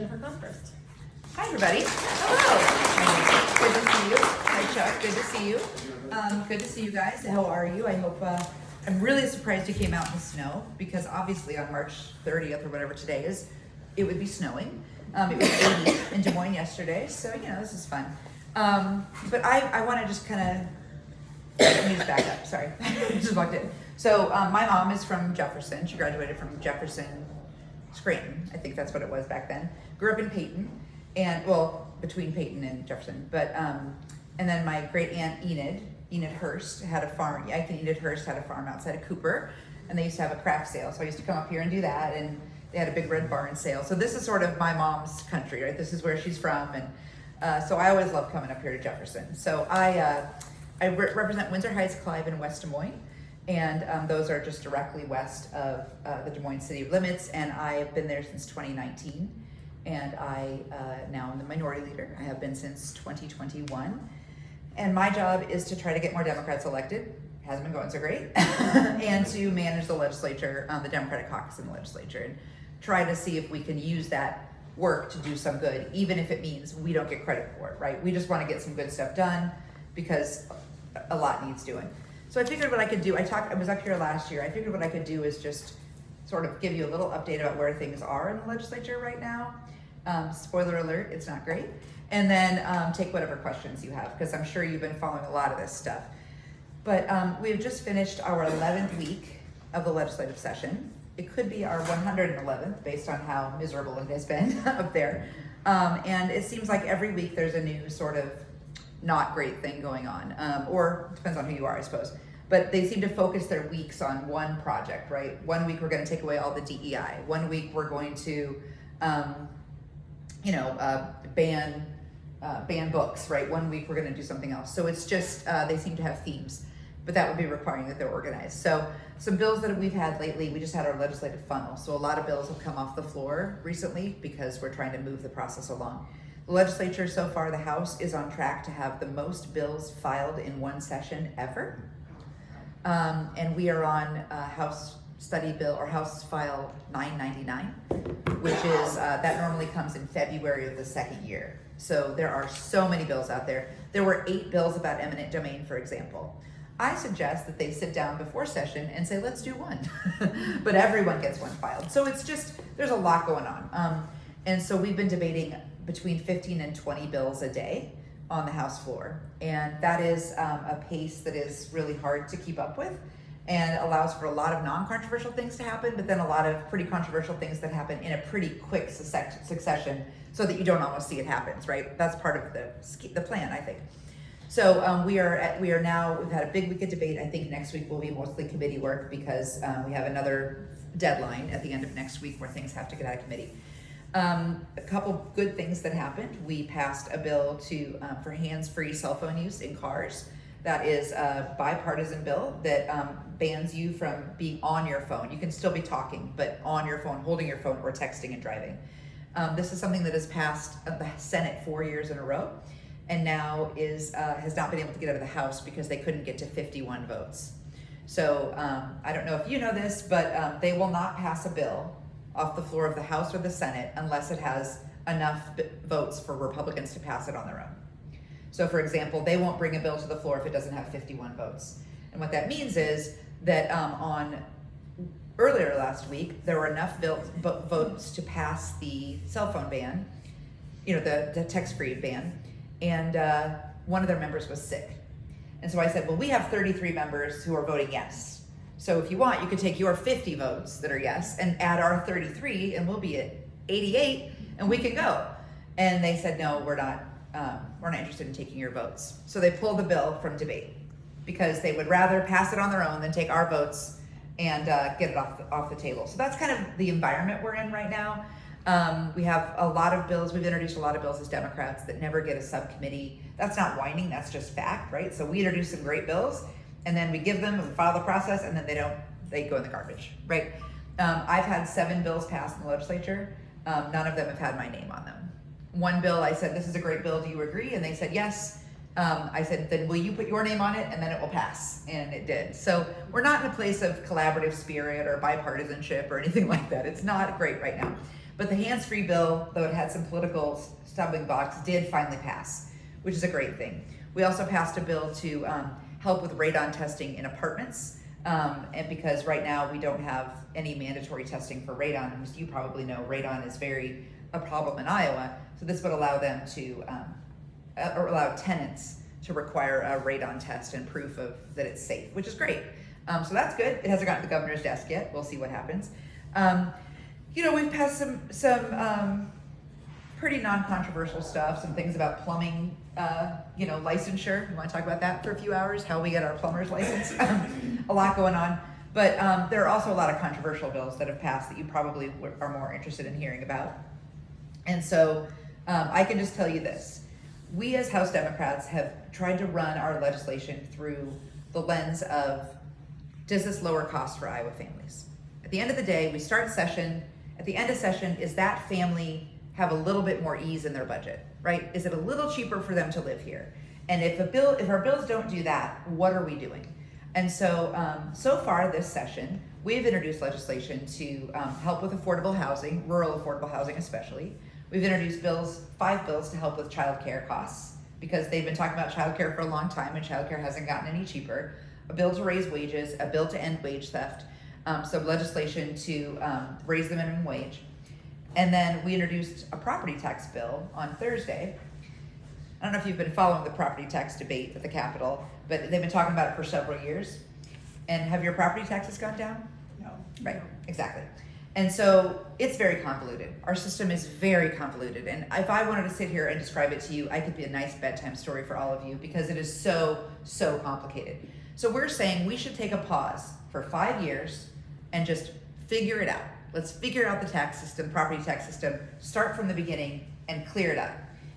Jennifer Konfrst. Hi, everybody. Hello. Good to see you. Hi, Chuck. Good to see you. Good to see you guys. How are you? I hope, I'm really surprised you came out in the snow because obviously on March 30th or whatever today is, it would be snowing. It was 80 in Des Moines yesterday, so, you know, this is fun. But I want to just kind of, let me just back up, sorry. I just walked in. So my mom is from Jefferson. She graduated from Jefferson, Scranton. I think that's what it was back then. Grew up in Peyton, and well, between Peyton and Jefferson. But and then my great aunt Enid Hurst had a farm. Ike and Enid Hurst had a farm outside of Cooper, and they used to have a craft sale. So I used to come up here and do that, and they had a big red barn sale. So this is sort of my mom's country, right? This is where she's from, and so I always love coming up here to Jefferson. So I represent Windsor Heights, Clive, and West Des Moines. And those are just directly west of the Des Moines city limits, and I have been there since 2019, and I now am the minority leader. I have been since 2021, and my job is to try to get more Democrats elected. Hasn't been going so great, and to manage the legislature, the Democratic caucus in the legislature, and try to see if we can use that work to do some good, even if it means we don't get credit for it, right? We just want to get some good stuff done because a lot needs doing. So I figured what I could do, I was up here last year, I figured what I could do is just sort of give you a little update about where things are in the legislature right now. Spoiler alert, it's not great. And then take whatever questions you have, because I'm sure you've been following a lot of this stuff. But we've just finished our 11th week of the legislative session. It could be our 111th based on how miserable it has been up there. And it seems like every week there's a new sort of not great thing going on, or depends on who you are, I suppose. But they seem to focus their weeks on one project, right? 1 week we're going to take away all the DEI. 1 week we're going to, ban books, right? 1 week we're going to do something else. So it's just they seem to have themes, but that would be requiring that they're organized. So some bills that we've had lately, we just had our legislative funnel. So a lot of bills have come off the floor recently because we're trying to move the process along. The legislature so far, the House is on track to have the most bills filed in one session ever. And we are on House Study Bill or House File 999, which is, that normally comes in February of the second year. So there are so many bills out there. There were 8 bills about eminent domain, for example. I suggest that they sit down before session and say, let's do one. But everyone gets one filed. So it's just, there's a lot going on. And so we've been debating between 15 and 20 bills a day on the House floor. And that is a pace that is really hard to keep up with and allows for a lot of non-controversial things to happen, but then a lot of pretty controversial things that happen in a pretty quick succession so that you don't almost see it happens, right? That's part of the plan, I think. So we are now, we've had a big week of debate. I think next week will be mostly committee work because we have another deadline at the end of next week where things have to get out of committee. A couple good things that happened. We passed a bill for hands-free cell phone use in cars. That is a bipartisan bill that bans you from being on your phone. You can still be talking, but on your phone, holding your phone, or texting and driving. This is something that has passed the Senate 4 years in a row, and now has not been able to get out of the House because they couldn't get to 51 votes. So I don't know if you know this, but they will not pass a bill off the floor of the House or the Senate unless it has enough votes for Republicans to pass it on their own. So for example, they won't bring a bill to the floor if it doesn't have 51 votes. And what that means is that earlier last week, there were enough votes to pass the cell phone ban, the text-free ban, and one of their members was sick. And so I said, well, we have 33 members who are voting yes. So if you want, you could take your 50 votes that are yes and add our 33 and we'll be at 88 and we can go. And they said, no, we're not interested in taking your votes. So they pulled the bill from debate because they would rather pass it on their own than take our votes and get it off the table. So that's kind of the environment we're in right now. We have a lot of bills. We've introduced a lot of bills as Democrats that never get a subcommittee. That's not whining, that's just fact, right? So we introduce some great bills and then we give them and we follow the process and then they go in the garbage, right? I've had 7 bills passed in the legislature. None of them have had my name on them. One bill, I said, this is a great bill, do you agree? And they said, yes. I said, then will you put your name on it and then it will pass? And it did. So we're not in a place of collaborative spirit or bipartisanship or anything like that. It's not great right now. But the hands-free bill, though it had some political stumbling blocks, did finally pass, which is a great thing. We also passed a bill to help with radon testing in apartments, and because right now we don't have any mandatory testing for radon, and as you probably know, radon is a problem in Iowa, so this would allow them to, or allow tenants to require a radon test and proof of that it's safe, which is great. So that's good. It hasn't gotten to the governor's desk yet. We'll see what happens. We've passed some pretty non-controversial stuff, some things about plumbing, licensure. You want to talk about that for a few hours, how we get our plumber's license? A lot going on. But there are also a lot of controversial bills that have passed that you probably are more interested in hearing about. And so I can just tell you this. We as House Democrats have tried to run our legislation through the lens of, does this lower costs for Iowa families? At the end of the day, we start session. At the end of session, is that family have a little bit more ease in their budget, right? Is it a little cheaper for them to live here? And if our bills don't do that, what are we doing? And so, so far this session, we've introduced legislation to help with affordable housing, rural affordable housing especially. We've introduced 5 bills to help with childcare costs, because they've been talking about childcare for a long time and childcare hasn't gotten any cheaper. A bill to raise wages, a bill to end wage theft, some legislation to raise the minimum wage. And then we introduced a property tax bill on Thursday. I don't know if you've been following the property tax debate at the Capitol, but they've been talking about it for several years. And have your property taxes gone down? No. Right, exactly. And so it's very convoluted. Our system is very convoluted. And if I wanted to sit here and describe it to you, I could be a nice bedtime story for all of you, because it is so, so complicated. So we're saying we should take a pause for 5 years and just figure it out. Let's figure out the tax system, property tax system, start from the beginning and clear it up.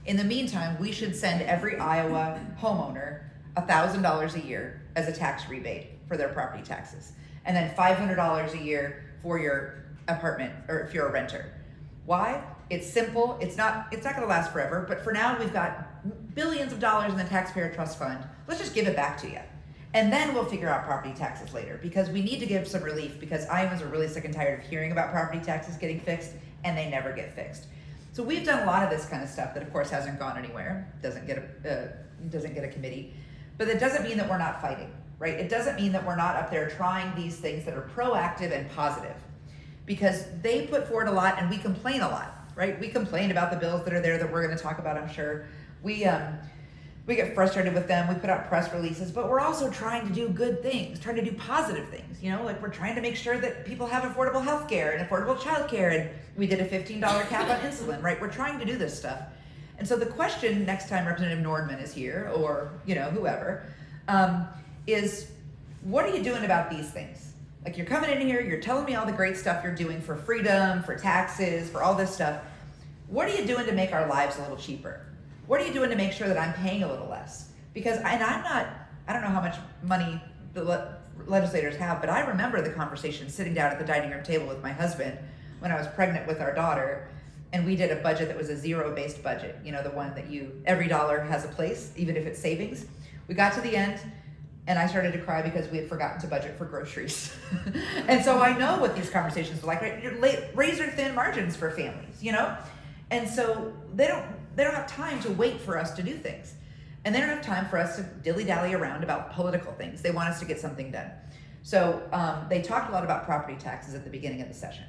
In the meantime, we should send every Iowa homeowner $1,000 a year as a tax rebate for their property taxes. And then $500 a year for your apartment, or if you're a renter. Why? It's simple. It's not gonna last forever, but for now we've got billions of dollars in the taxpayer trust fund. Let's just give it back to you. And then we'll figure out property taxes later, because we need to give some relief, because Iowans are really sick and tired of hearing about property taxes getting fixed, and they never get fixed. So we've done a lot of this kind of stuff that of course hasn't gone anywhere, doesn't get a committee, but it doesn't mean that we're not fighting, right? It doesn't mean that we're not up there trying these things that are proactive and positive, because they put forward a lot and we complain a lot, right? We complain about the bills that are there that we're gonna talk about, I'm sure. We get frustrated with them, we put out press releases, but we're also trying to do good things, trying to do positive things, like we're trying to make sure that people have affordable health care and affordable child care, and we did a $15 cap on insulin, right? We're trying to do this stuff. And so the question next time Representative Nordman is here, or whoever, is what are you doing about these things? Like, you're coming in here, you're telling me all the great stuff you're doing for freedom, for taxes, for all this stuff. What are you doing to make our lives a little cheaper? What are you doing to make sure that I'm paying a little less? Because, I don't know how much money the legislators have, but I remember the conversation sitting down at the dining room table with my husband when I was pregnant with our daughter, and we did a budget that was a zero-based budget, the one that every dollar has a place, even if it's savings. We got to the end, and I started to cry because we had forgotten to budget for groceries. And so I know what these conversations are like, right? Razor-thin margins for families, And so they don't have time to wait for us to do things. And they don't have time for us to dilly-dally around about political things. They want us to get something done. So they talked a lot about property taxes at the beginning of the session.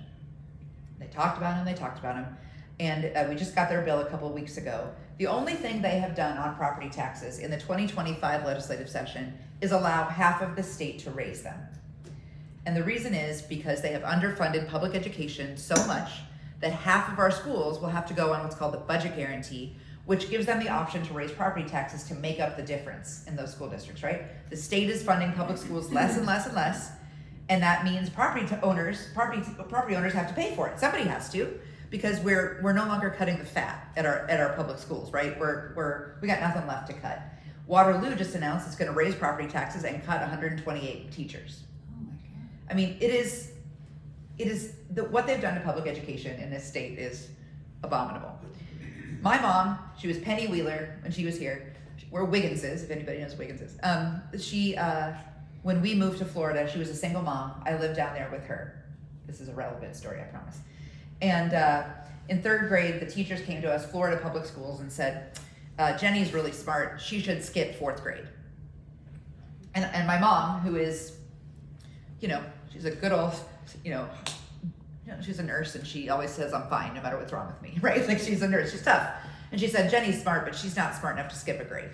They talked about them, and we just got their bill a couple of weeks ago. The only thing they have done on property taxes in the 2025 legislative session is allow half of the state to raise them. And the reason is because they have underfunded public education so much that half of our schools will have to go on what's called the budget guarantee, which gives them the option to raise property taxes to make up the difference in those school districts, right? The state is funding public schools less and less and less, and that means property owners have to pay for it. Somebody has to, because we're no longer cutting the fat at our public schools, right? We got nothing left to cut. Waterloo just announced it's going to raise property taxes and cut 128 teachers. Oh my God. I mean, it is what they've done to public education in this state is abominable. My mom, she was Penny Wheeler when she was here. We're Wigginses, if anybody knows Wigginses. When we moved to Florida, she was a single mom. I lived down there with her. This is a relevant story, I promise. And in third grade, the teachers came to us, Florida public schools, and said, Jenny's really smart. She should skip fourth grade. And my mom, who is, she's a good old, she's a nurse, and she always says, I'm fine, no matter what's wrong with me, right? Like, she's a nurse, she's tough. And she said, Jenny's smart, but she's not smart enough to skip a grade.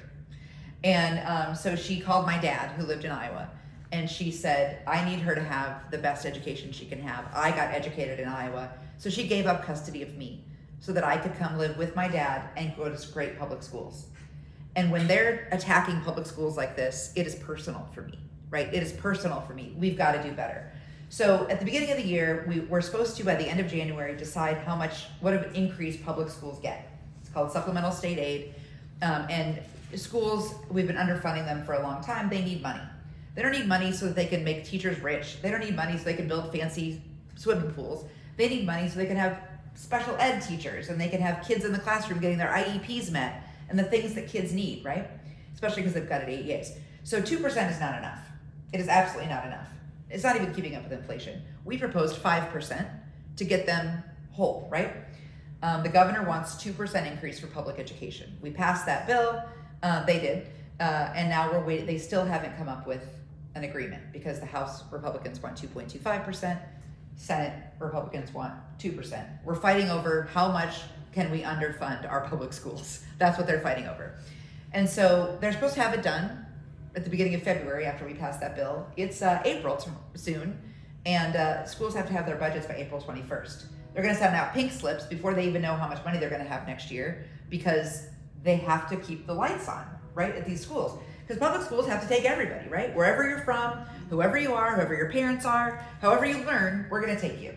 And so she called my dad, who lived in Iowa, and she said, I need her to have the best education she can have. I got educated in Iowa, so she gave up custody of me so that I could come live with my dad and go to great public schools. And when they're attacking public schools like this, it is personal for me, right? It is personal for me. We've got to do better. So at the beginning of the year, we're supposed to, by the end of January, decide what an increase public schools get. It's called supplemental state aid. And schools, we've been underfunding them for a long time. They need money. They don't need money so that they can make teachers rich. They don't need money so they can build fancy swimming pools. They need money so they can have special ed teachers, and they can have kids in the classroom getting their IEPs met and the things that kids need, right? Especially because they've got AEAs. So 2% is not enough. It is absolutely not enough. It's not even keeping up with inflation. We proposed 5% to get them whole, right? The governor wants 2% increase for public education. We passed that bill, they did, and now we're waiting. They still haven't come up with an agreement because the House Republicans want 2.25%, Senate Republicans want 2%. We're fighting over how much can we underfund our public schools. That's what they're fighting over. And so they're supposed to have it done at the beginning of February after we pass that bill. It's April soon, and schools have to have their budgets by April 21st. They're gonna send out pink slips before they even know how much money they're gonna have next year, because they have to keep the lights on, right, at these schools. Because public schools have to take everybody, right? Wherever you're from, whoever you are, whoever your parents are, however you learn, we're gonna take you.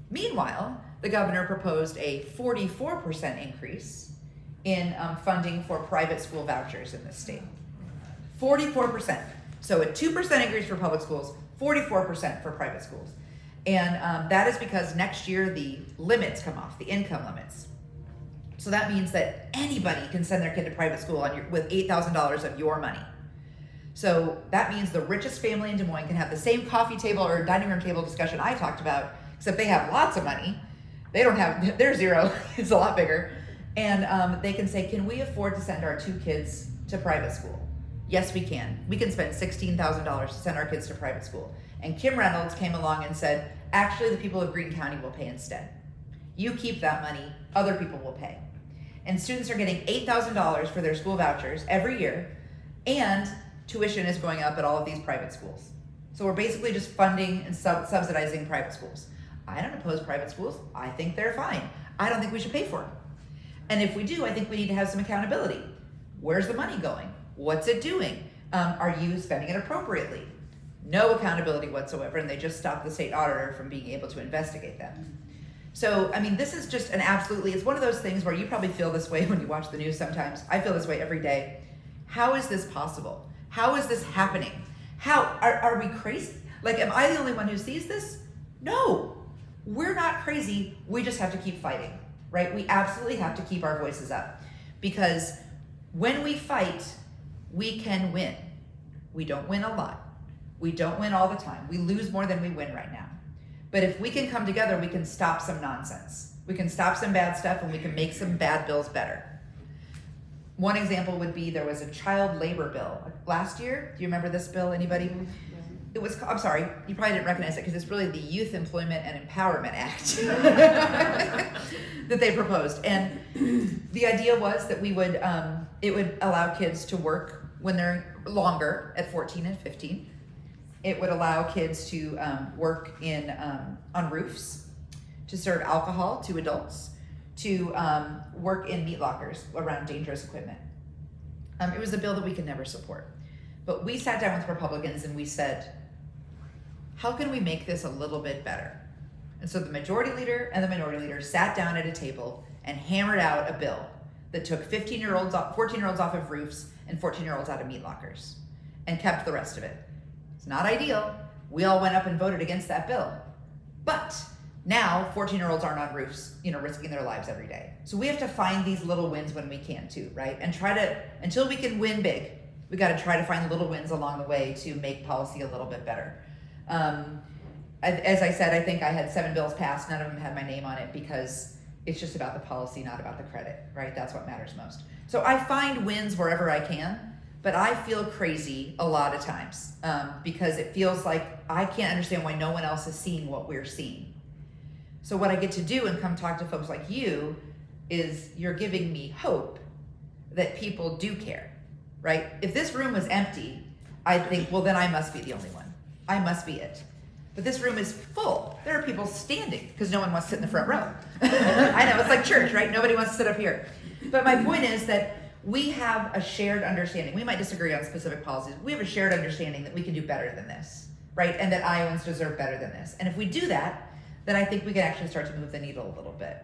Meanwhile, the governor proposed a 44% increase in funding for private school vouchers in this state. 44%. So a 2% increase for public schools, 44% for private schools. And that is because next year the limits come off, the income limits. So that means that anybody can send their kid to private school with $8,000 of your money. So that means the richest family in Des Moines can have the same coffee table or dining room table discussion I talked about, except they have lots of money. They don't have, their zero is a lot bigger. And they can say, can we afford to send our 2 kids to private school? Yes, we can. We can spend $16,000 to send our kids to private school. And Kim Reynolds came along and said, actually, the people of Greene County will pay instead. You keep that money, other people will pay. And students are getting $8,000 for their school vouchers every year, and tuition is going up at all of these private schools. So we're basically just funding and subsidizing private schools. I don't oppose private schools. I think they're fine. I don't think we should pay for them. And if we do, I think we need to have some accountability. Where's the money going? What's it doing? Are you spending it appropriately? No accountability whatsoever, and they just stopped the state auditor from being able to investigate them. So, I mean, this is just it's one of those things where you probably feel this way when you watch the news sometimes. I feel this way every day. How is this possible? How is this happening? Are we crazy? Like, am I the only one who sees this? No, we're not crazy. We just have to keep fighting, right? We absolutely have to keep our voices up, because when we fight, we can win. We don't win a lot. We don't win all the time. We lose more than we win right now. But if we can come together, we can stop some nonsense. We can stop some bad stuff, and we can make some bad bills better. One example would be, there was a child labor bill last year. Do you remember this bill, anybody? It was, I'm sorry, you probably didn't recognize it because it's really the Youth Employment and Empowerment Act that they proposed. And the idea was that it would allow kids to work when they're longer at 14 and 15. It would allow kids to work on roofs, to serve alcohol to adults, to work in meat lockers around dangerous equipment. It was a bill that we could never support. But we sat down with Republicans and we said, how can we make this a little bit better? And so the majority leader and the minority leader sat down at a table and hammered out a bill that took 14-year-olds off of roofs and 14-year-olds out of meat lockers and kept the rest of it. It's not ideal. We all went up and voted against that bill. But now 14-year-olds aren't on roofs, risking their lives every day. So we have to find these little wins when we can too, right? And until we can win big, we got to try to find little wins along the way to make policy a little bit better. as I said, I think I had 7 bills passed. None of them had my name on it because it's just about the policy, not about the credit, right? That's what matters most. So I find wins wherever I can, but I feel crazy a lot of times because it feels like I can't understand why no one else is seeing what we're seeing. So what I get to do and come talk to folks like you is you're giving me hope that people do care, right? If this room was empty, I'd think, well, then I must be the only one. I must be it. But this room is full. There are people standing because no one wants to sit in the front row. I know, it's like church, right? Nobody wants to sit up here. But my point is that we have a shared understanding. We might disagree on specific policies. We have a shared understanding that we can do better than this, right? And that Iowans deserve better than this. And if we do that, then I think we can actually start to move the needle a little bit.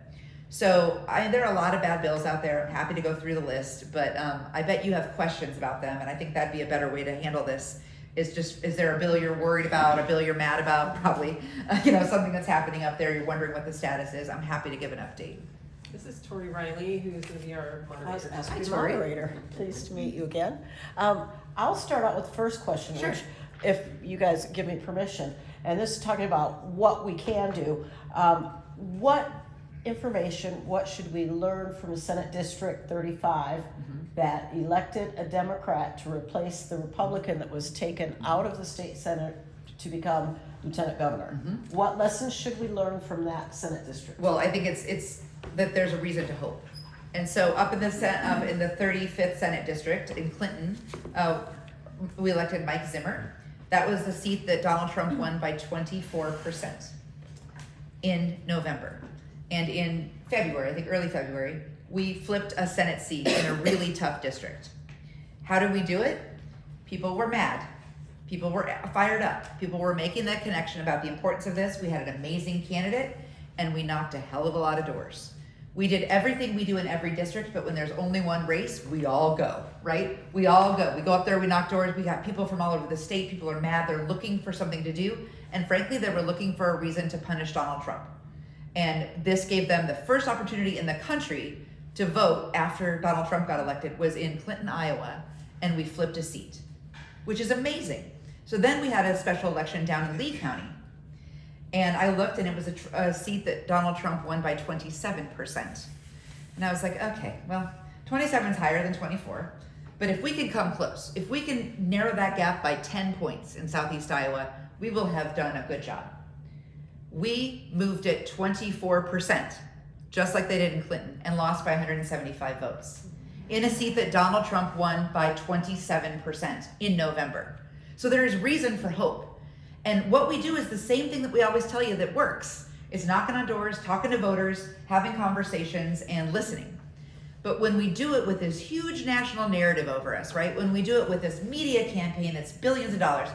So there are a lot of bad bills out there. I'm happy to go through the list, but I bet you have questions about them. And I think that'd be a better way to handle this. Is there a bill you're worried about, a bill you're mad about? Probably, something that's happening up there. You're wondering what the status is. I'm happy to give an update. This is Tori Riley, who's going to be our moderator. Hi, As Tori. moderator, pleased to meet you again. I'll start out with the first question, Sure. which, if you guys give me permission, and this is talking about what we can do. What information, what should we learn from Senate District 35 that elected a Democrat to replace the Republican that was taken out of the state Senate to become lieutenant governor? What lessons should we learn from that Senate district? Well, I think it's that there's a reason to hope. And so up in the 35th Senate District in Clinton, we elected Mike Zimmer. That was the seat that Donald Trump won by 24% in November. And in February, I think early February, we flipped a Senate seat in a really tough district. How did we do it? People were mad. People were fired up. People were making that connection about the importance of this. We had an amazing candidate, and we knocked a hell of a lot of doors. We did everything we do in every district, but when there's only one race, we all go, right? We all go. We go up there, we knock doors. We got people from all over the state. People are mad. They're looking for something to do. And frankly, they were looking for a reason to punish Donald Trump. And this gave them the first opportunity in the country to vote after Donald Trump got elected was in Clinton, Iowa, and we flipped a seat, which is amazing. So then we had a special election down in Lee County. And I looked, and it was a seat that Donald Trump won by 27%. And I was like, okay, well, 27 is higher than 24. But if we can come close, if we can narrow that gap by 10 points in Southeast Iowa, we will have done a good job. We moved it 24%, just like they did in Clinton, and lost by 175 votes in a seat that Donald Trump won by 27% in November. So there is reason for hope. And what we do is the same thing that we always tell you that works. It's knocking on doors, talking to voters, having conversations, and listening. But when we do it with this huge national narrative over us, right? When we do it with this media campaign that's billions of dollars,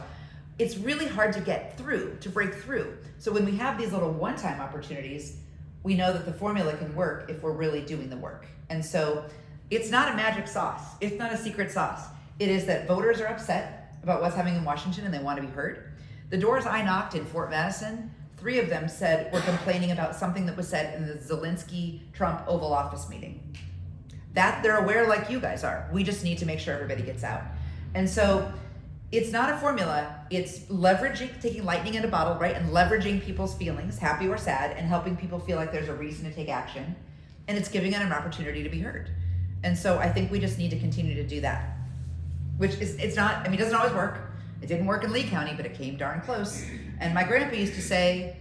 it's really hard to get through, to break through. So when we have these little one-time opportunities, we know that the formula can work if we're really doing the work. And so it's not a magic sauce. It's not a secret sauce. It is that voters are upset about what's happening in Washington and they want to be heard. The doors I knocked in Fort Madison, 3 of them said were complaining about something that was said in the Zelensky-Trump Oval Office meeting. That they're aware like you guys are. We just need to make sure everybody gets out. And so it's not a formula. It's leveraging, taking lightning in a bottle, right? And leveraging people's feelings, happy or sad, and helping people feel like there's a reason to take action. And it's giving them an opportunity to be heard. And so I think we just need to continue to do that. Which is, it's not, I mean, it doesn't always work. It didn't work in Lee County, but it came darn close. And my grandpa used to say,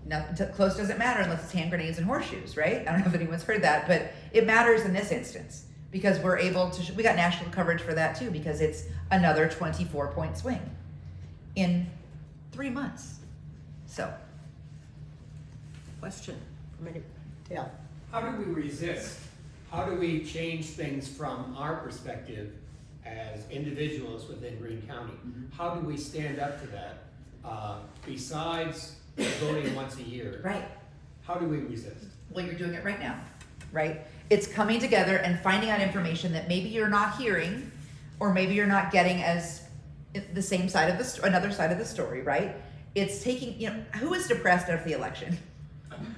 nothing close doesn't matter unless it's hand grenades and horseshoes, right? I don't know if anyone's heard that, but it matters in this instance because we're able to, we got national coverage for that too, because it's another 24-point swing in 3 months. So. Question from any, yeah. How do we resist? How do we change things from our perspective as individuals within Greene County? How do we stand up to that? Besides voting once a year, Right. how do we resist? Well, you're doing it right now, right? It's coming together and finding out information that maybe you're not hearing, or maybe you're not getting as the same side of the another side of the story, right? It's taking, who is depressed after the election?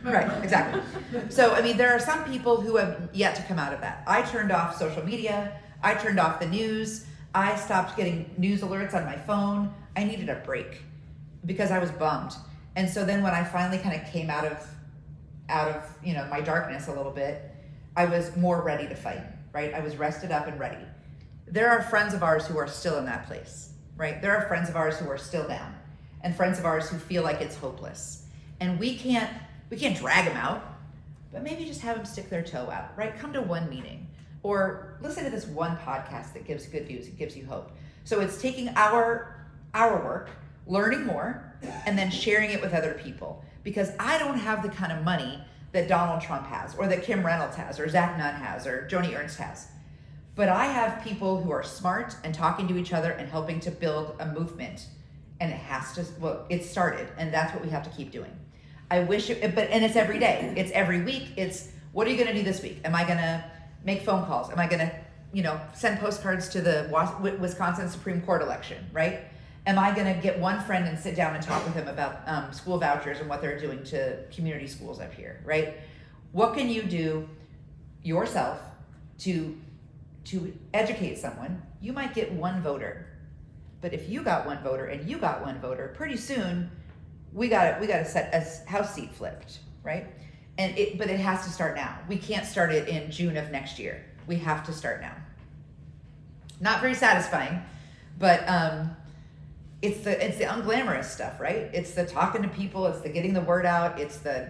Right, exactly. So, I mean, there are some people who have yet to come out of that. I turned off social media. I turned off the news. I stopped getting news alerts on my phone. I needed a break. because I was bummed. And so then when I finally kind of came out of my darkness a little bit, I was more ready to fight, right? I was rested up and ready. There are friends of ours who are still in that place, right? There are friends of ours who are still down, and friends of ours who feel like it's hopeless. And we can't drag them out, but maybe just have them stick their toe out, right? Come to one meeting or listen to this one podcast that gives good news, it gives you hope. So it's taking our work, learning more, and then sharing it with other people. Because I don't have the kind of money that Donald Trump has, or that Kim Reynolds has, or Zach Nunn has, or Joni Ernst has. But I have people who are smart and talking to each other and helping to build a movement. And it started, and that's what we have to keep doing. And it's every day, it's every week, it's what are you gonna do this week? Am I gonna make phone calls? Am I gonna, send postcards to the Wisconsin Supreme Court election, right? Am I gonna get one friend and sit down and talk with him about school vouchers and what they're doing to community schools up here, right? What can you do yourself to educate someone? You might get one voter, but if you got one voter and you got one voter, pretty soon we got to set a house seat flipped, right? But it has to start now. We can't start it in June of next year. We have to start now. Not very satisfying, but it's the unglamorous stuff, right? It's the talking to people, it's the getting the word out, it's the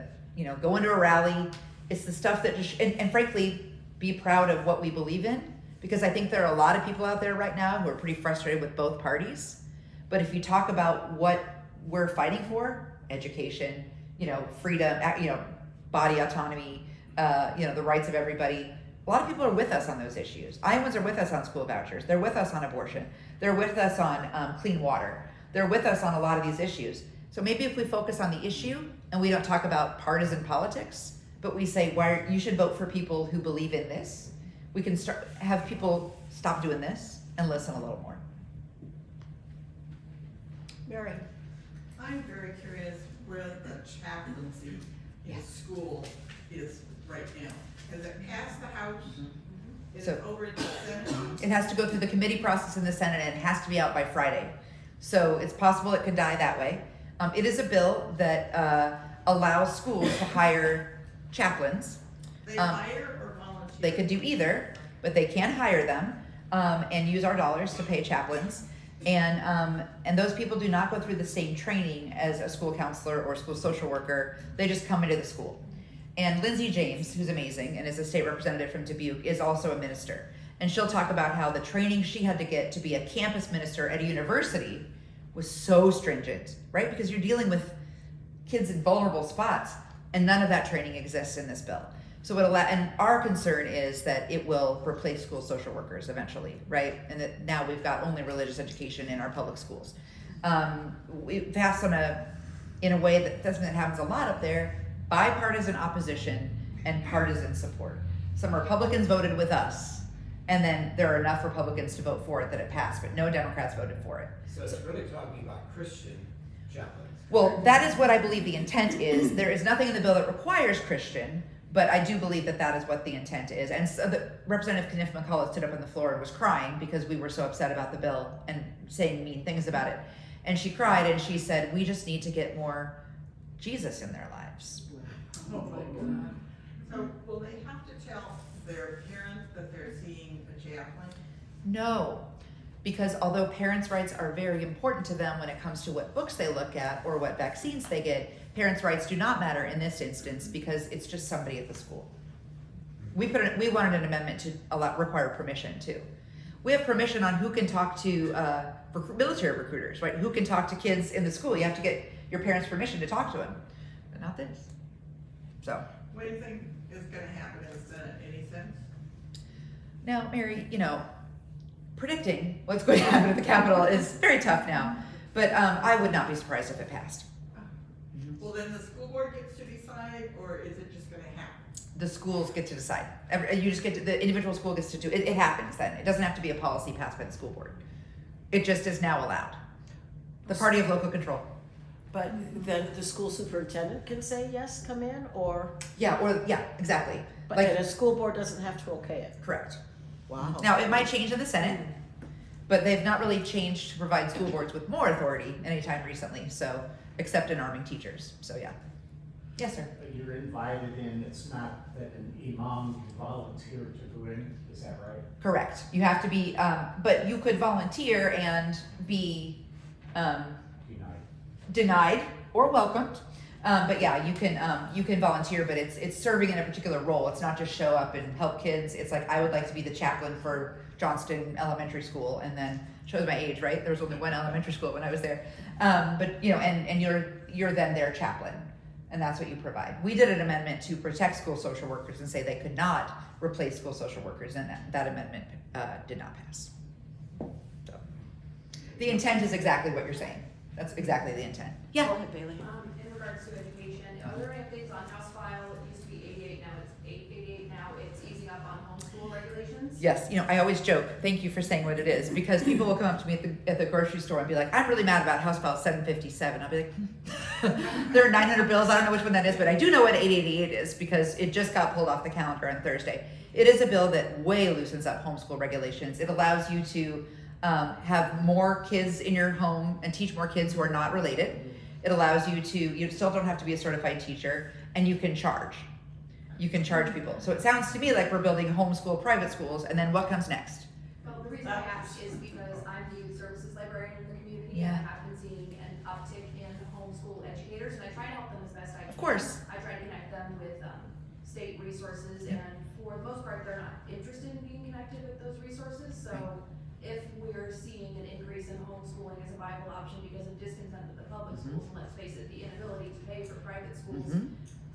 going to a rally, it's the stuff that just and frankly be proud of what we believe in, because I think there are a lot of people out there right now who are pretty frustrated with both parties. But if you talk about what we're fighting for, education, freedom, body autonomy, the rights of everybody, a lot of people are with us on those issues. Iowans are with us on school vouchers. They're with us on abortion. They're with us on clean water. They're with us on a lot of these issues. So maybe if we focus on the issue and we don't talk about partisan politics, but we say, you should vote for people who believe in this, we can have people stop doing this and listen a little more. Mary. I'm very curious where the chaplaincy in school is right now. Has it passed the House? Is it over in the Senate? It has to go through the committee process in the Senate, and it has to be out by Friday. So it's possible it could die that way. It is a bill that allows schools to hire chaplains. They hire or volunteer? They could do either, but they can hire them and use our dollars to pay chaplains. And those people do not go through the same training as a school counselor or school social worker. They just come into the school. And Lindsay James, who's amazing and is a state representative from Dubuque, is also a minister. And she'll talk about how the training she had to get to be a campus minister at a university was so stringent, right? Because you're dealing with kids in vulnerable spots, and none of that training exists in this bill. So and our concern is that it will replace school social workers eventually, right? And that now we've got only religious education in our public schools. We passed in a way that happens a lot up there, bipartisan opposition and partisan support. Some Republicans voted with us, and then there are enough Republicans to vote for it that it passed, but no Democrats voted for it. So it's really talking about Christian chaplains. Well, that is what I believe the intent is. There is nothing in the bill that requires Christian, but I do believe that is what the intent is. And so Representative Kniff McCullough stood up on the floor and was crying because we were so upset about the bill and saying mean things about it. And she cried and she said, we just need to get more Jesus in their lives. Oh my God. So will they have to tell their parents that they're seeing a chaplain? No, because although parents' rights are very important to them when it comes to what books they look at or what vaccines they get, parents' rights do not matter in this instance because it's just somebody at the school. We wanted an amendment to require permission too. We have permission on who can talk to military recruiters, right? Who can talk to kids in the school. You have to get your parents' permission to talk to them, but not this. So. What do you think is going to happen in the Senate? Any sense? Now, Mary, predicting what's going to happen at the Capitol is very tough now, but I would not be surprised if it passed. Well, then the school board gets to decide, or is it just going to happen? The schools get to decide. The individual school gets to do it. It happens then. It doesn't have to be a policy passed by the school board. It just is now allowed. The party of local control. But then the school superintendent can say yes, come in, or? Yeah, exactly. But a school board doesn't have to okay it. Correct. Wow. Now, it might change in the Senate, But they've not really changed to provide school boards with more authority anytime recently, so, except in arming teachers, so yeah. Yes, sir. But you're invited in, it's not that an imam can volunteer to go in, is that right? Correct. You have to be, but you could volunteer and be denied or welcomed. But yeah, you can volunteer, but it's serving in a particular role. It's not just show up and help kids. It's like, I would like to be the chaplain for Johnston Elementary School, and then shows my age, right? There was only one elementary school when I was there. But you know, and you're then their chaplain, and that's what you provide. We did an amendment to protect school social workers and say they could not replace school social workers, and that amendment did not pass. So the intent is exactly what you're saying. That's exactly the intent. Yeah. Go ahead, Bailey. In regards to education, are there any updates on House File? It used to be 88, now it's 888, now it's easing up on homeschool regulations? Yes, you know, I always joke, thank you for saying what it is, because people will come up to me at the grocery store and be like, I'm really mad about House File 757. I'll be like, there are 900 bills, I don't know which one that is, but I do know what 888 is, because it just got pulled off the calendar on Thursday. It is a bill that way loosens up homeschool regulations. It allows you to have more kids in your home and teach more kids who are not related. It allows you to, you still don't have to be a certified teacher, and you can charge. You can charge people. So it sounds to me like we're building homeschool private schools, and then what comes next? Well, the reason I ask is because I'm the youth services librarian in the community, Yeah. and I have been seeing an uptick in homeschool educators, and I try to help them as best I can. Of course. I try to connect them with state resources, and for the most part, they're not interested in being connected with those resources, so if we're seeing an increase in homeschooling as a viable option because of discontent with the public schools, and let's face it, the inability to pay for private schools,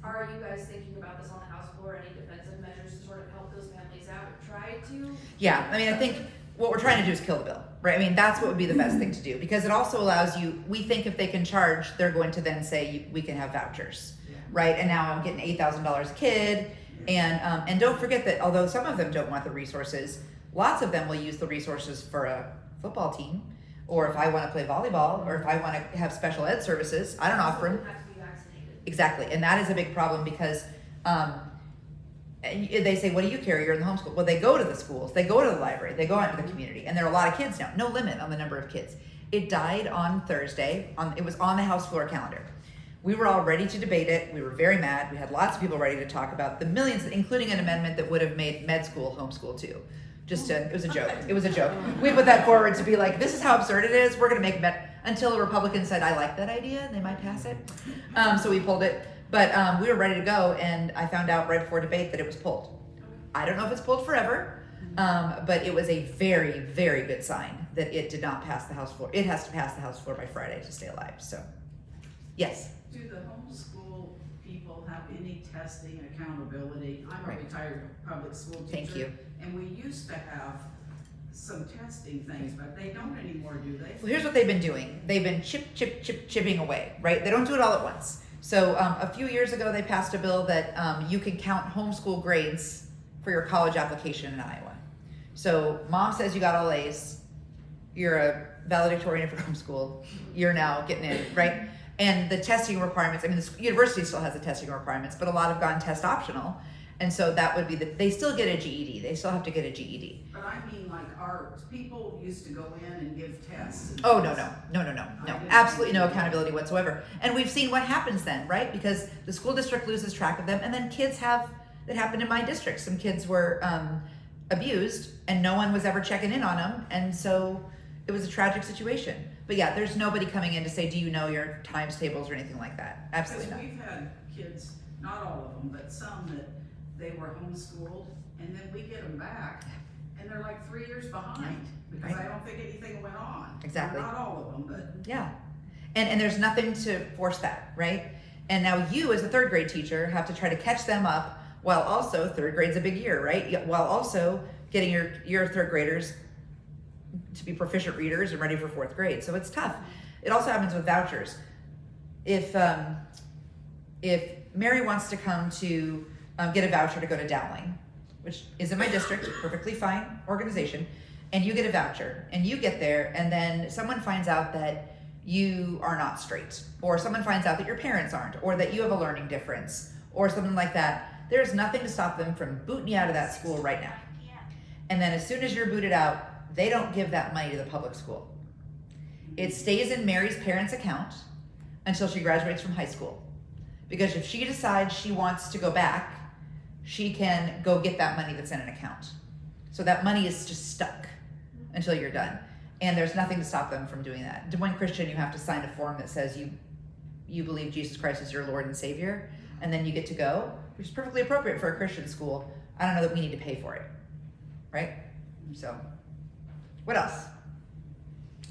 are you guys thinking about this on the House floor, any defensive measures to sort of help those families out or try to? Yeah, I mean, I think what we're trying to do is kill the bill, right? I mean, that's what would be the best thing to do, because it also allows you, we think if they can charge, they're going to then say, we can have vouchers, right? And now I'm getting $8,000 a kid, and don't forget that although some of them don't want the resources, lots of them will use the resources for a football team, or if I want to play volleyball, or if I want to have special ed services, I don't offer them. Have to be vaccinated. Exactly, and that is a big problem because they say, what do you carry? You're in the homeschool. Well, they go to the schools, they go to the library, they go out to the community, and there are a lot of kids now. No limit on the number of kids. It died on Thursday. It was on the House floor calendar. We were all ready to debate it. We were very mad. We had lots of people ready to talk about the millions, including an amendment that would have made med school homeschool too. It was a joke. It was a joke. We put that forward to be like, this is how absurd it is. We're going to make med, until the Republicans said, I like that idea. They might pass it. So we pulled it. But we were ready to go, and I found out right before debate that it was pulled. I don't know if it's pulled forever, but it was a very, very good sign that it did not pass the House floor. It has to pass the House floor by Friday to stay alive. So, yes. Do the homeschool people have any testing accountability? I'm a Right. retired public school teacher. Thank you. And we used to have some testing things, but they don't anymore, do they? Well, here's what they've been doing. They've been chipping away, right? They don't do it all at once. So a few years ago, they passed a bill that you can count homeschool grades for your college application in Iowa. So mom says you got all A's, you're a valedictorian for homeschool, you're now getting in, right? And the testing requirements, I mean, the university still has the testing requirements, but a lot have gone test optional. And so that would be they still get a GED. They still have to get a GED. But I mean, like, our people used to go in and give tests. And Oh, no. Absolutely no accountability whatsoever. And we've seen what happens then, right? Because the school district loses track of them, and then kids it happened in my district. Some kids were abused, and no one was ever checking in on them. And so it was a tragic situation. But yeah, there's nobody coming in to say, do you know your times tables or anything like that? Absolutely not. Because we've had kids, not all of them, but some that they were homeschooled, and then we get them back, and they're like 3 years behind, because Right. I don't think anything went on. Exactly. Not all of them, but. Yeah. And there's nothing to force that, right? And now you as a third grade teacher have to try to catch them up while also, third grade's a big year, right? While also getting your third graders to be proficient readers and ready for fourth grade. So it's tough. It also happens with vouchers. If Mary wants to come to get a voucher to go to Dowling, which is in my district, perfectly fine organization, and you get a voucher, and you get there, and then someone finds out that you are not straight, or someone finds out that your parents aren't, or that you have a learning difference, or something like that, there's nothing to stop them from booting you out of that school right now. And then as soon as you're booted out, they don't give that money to the public school. It stays in Mary's parents' account until she graduates from high school. Because if she decides she wants to go back, she can go get that money that's in an account. So that money is just stuck until you're done. And there's nothing to stop them from doing that. Des Moines Christian, you have to sign a form that says you believe Jesus Christ is your Lord and Savior, and then you get to go, which is perfectly appropriate for a Christian school. I don't know that we need to pay for it, right? So, what else?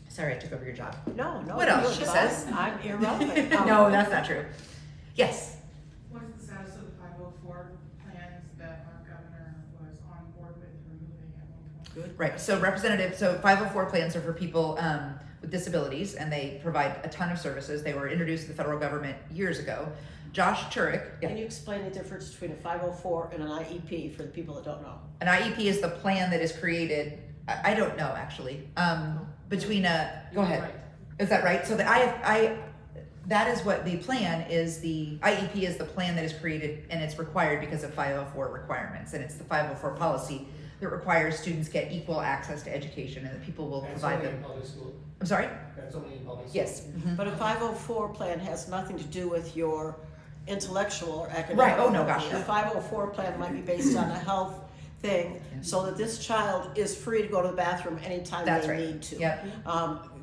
Sorry, I took over your job. No, no. What else, you're she fine. says? I'm irrelevant. No, that's not true. Yes. What is the status of the 504 plans that our governor was on board with removing at one point? Right, so 504 plans are for people with disabilities, and they provide a ton of services. They were introduced to the federal government years ago. Josh Turek, Can you explain the difference between a 504 and an IEP for the people that don't know? an IEP is the plan that is created, I don't know actually, between a, go ahead. Right. Is that right? So that is what the plan is. The IEP is the plan that is created, and it's required because of 504 requirements, and it's the 504 policy that requires students get equal access to education, and that people will That's provide only them. in public school. I'm sorry? That's only in public school. Yes. Mhm. But a 504 plan has nothing to do with your intellectual or academic. Right. Oh, no, gosh, The no. 504 plan might be based on a health thing, so that this child is free to go to the bathroom anytime That's they right. need to. Yep.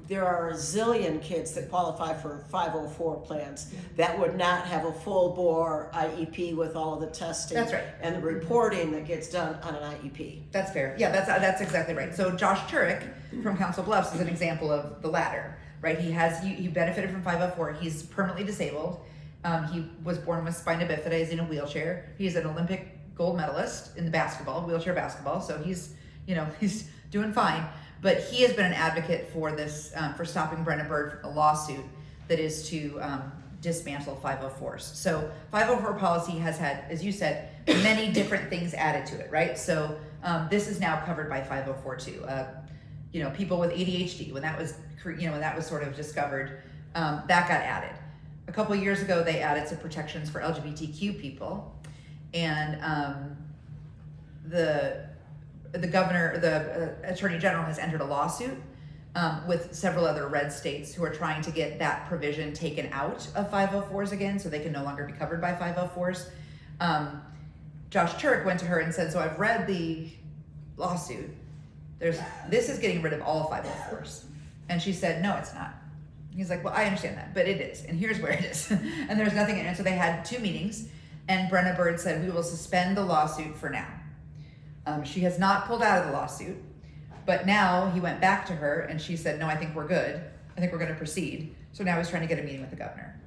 There are a zillion kids that qualify for 504 plans that would not have a full bore IEP with all of the testing. That's right. And the reporting that gets done on an IEP. That's fair. Yeah, that's exactly right. So Josh Turek from Council Bluffs is an example of the latter, right? He benefited from 504. He's permanently disabled. He was born with spina bifida. He's in a wheelchair. He's an Olympic gold medalist in the wheelchair basketball. So he's doing fine. But he has been an advocate for this, for stopping Brenna Bird from a lawsuit that is to dismantle 504s. So 504 policy has had, as you said, many different things added to it, right? So this is now covered by 504 too. People with ADHD, when that was sort of discovered, that got added. A couple of years ago, they added some protections for LGBTQ people, and the attorney general has entered a lawsuit with several other red states who are trying to get that provision taken out of 504s again, so they can no longer be covered by 504s. Josh Turek went to her and said, so I've read the lawsuit. This is getting rid of all 504s. And she said, no, it's not. He's like, well, I understand that, but it is, and here's where it is. And there's nothing in it. So they had 2 meetings, and Brenna Bird said, we will suspend the lawsuit for now. She has not pulled out of the lawsuit, but now he went back to her, and she said, no, I think we're good. I think we're going to proceed. So now he's trying to get a meeting with the governor,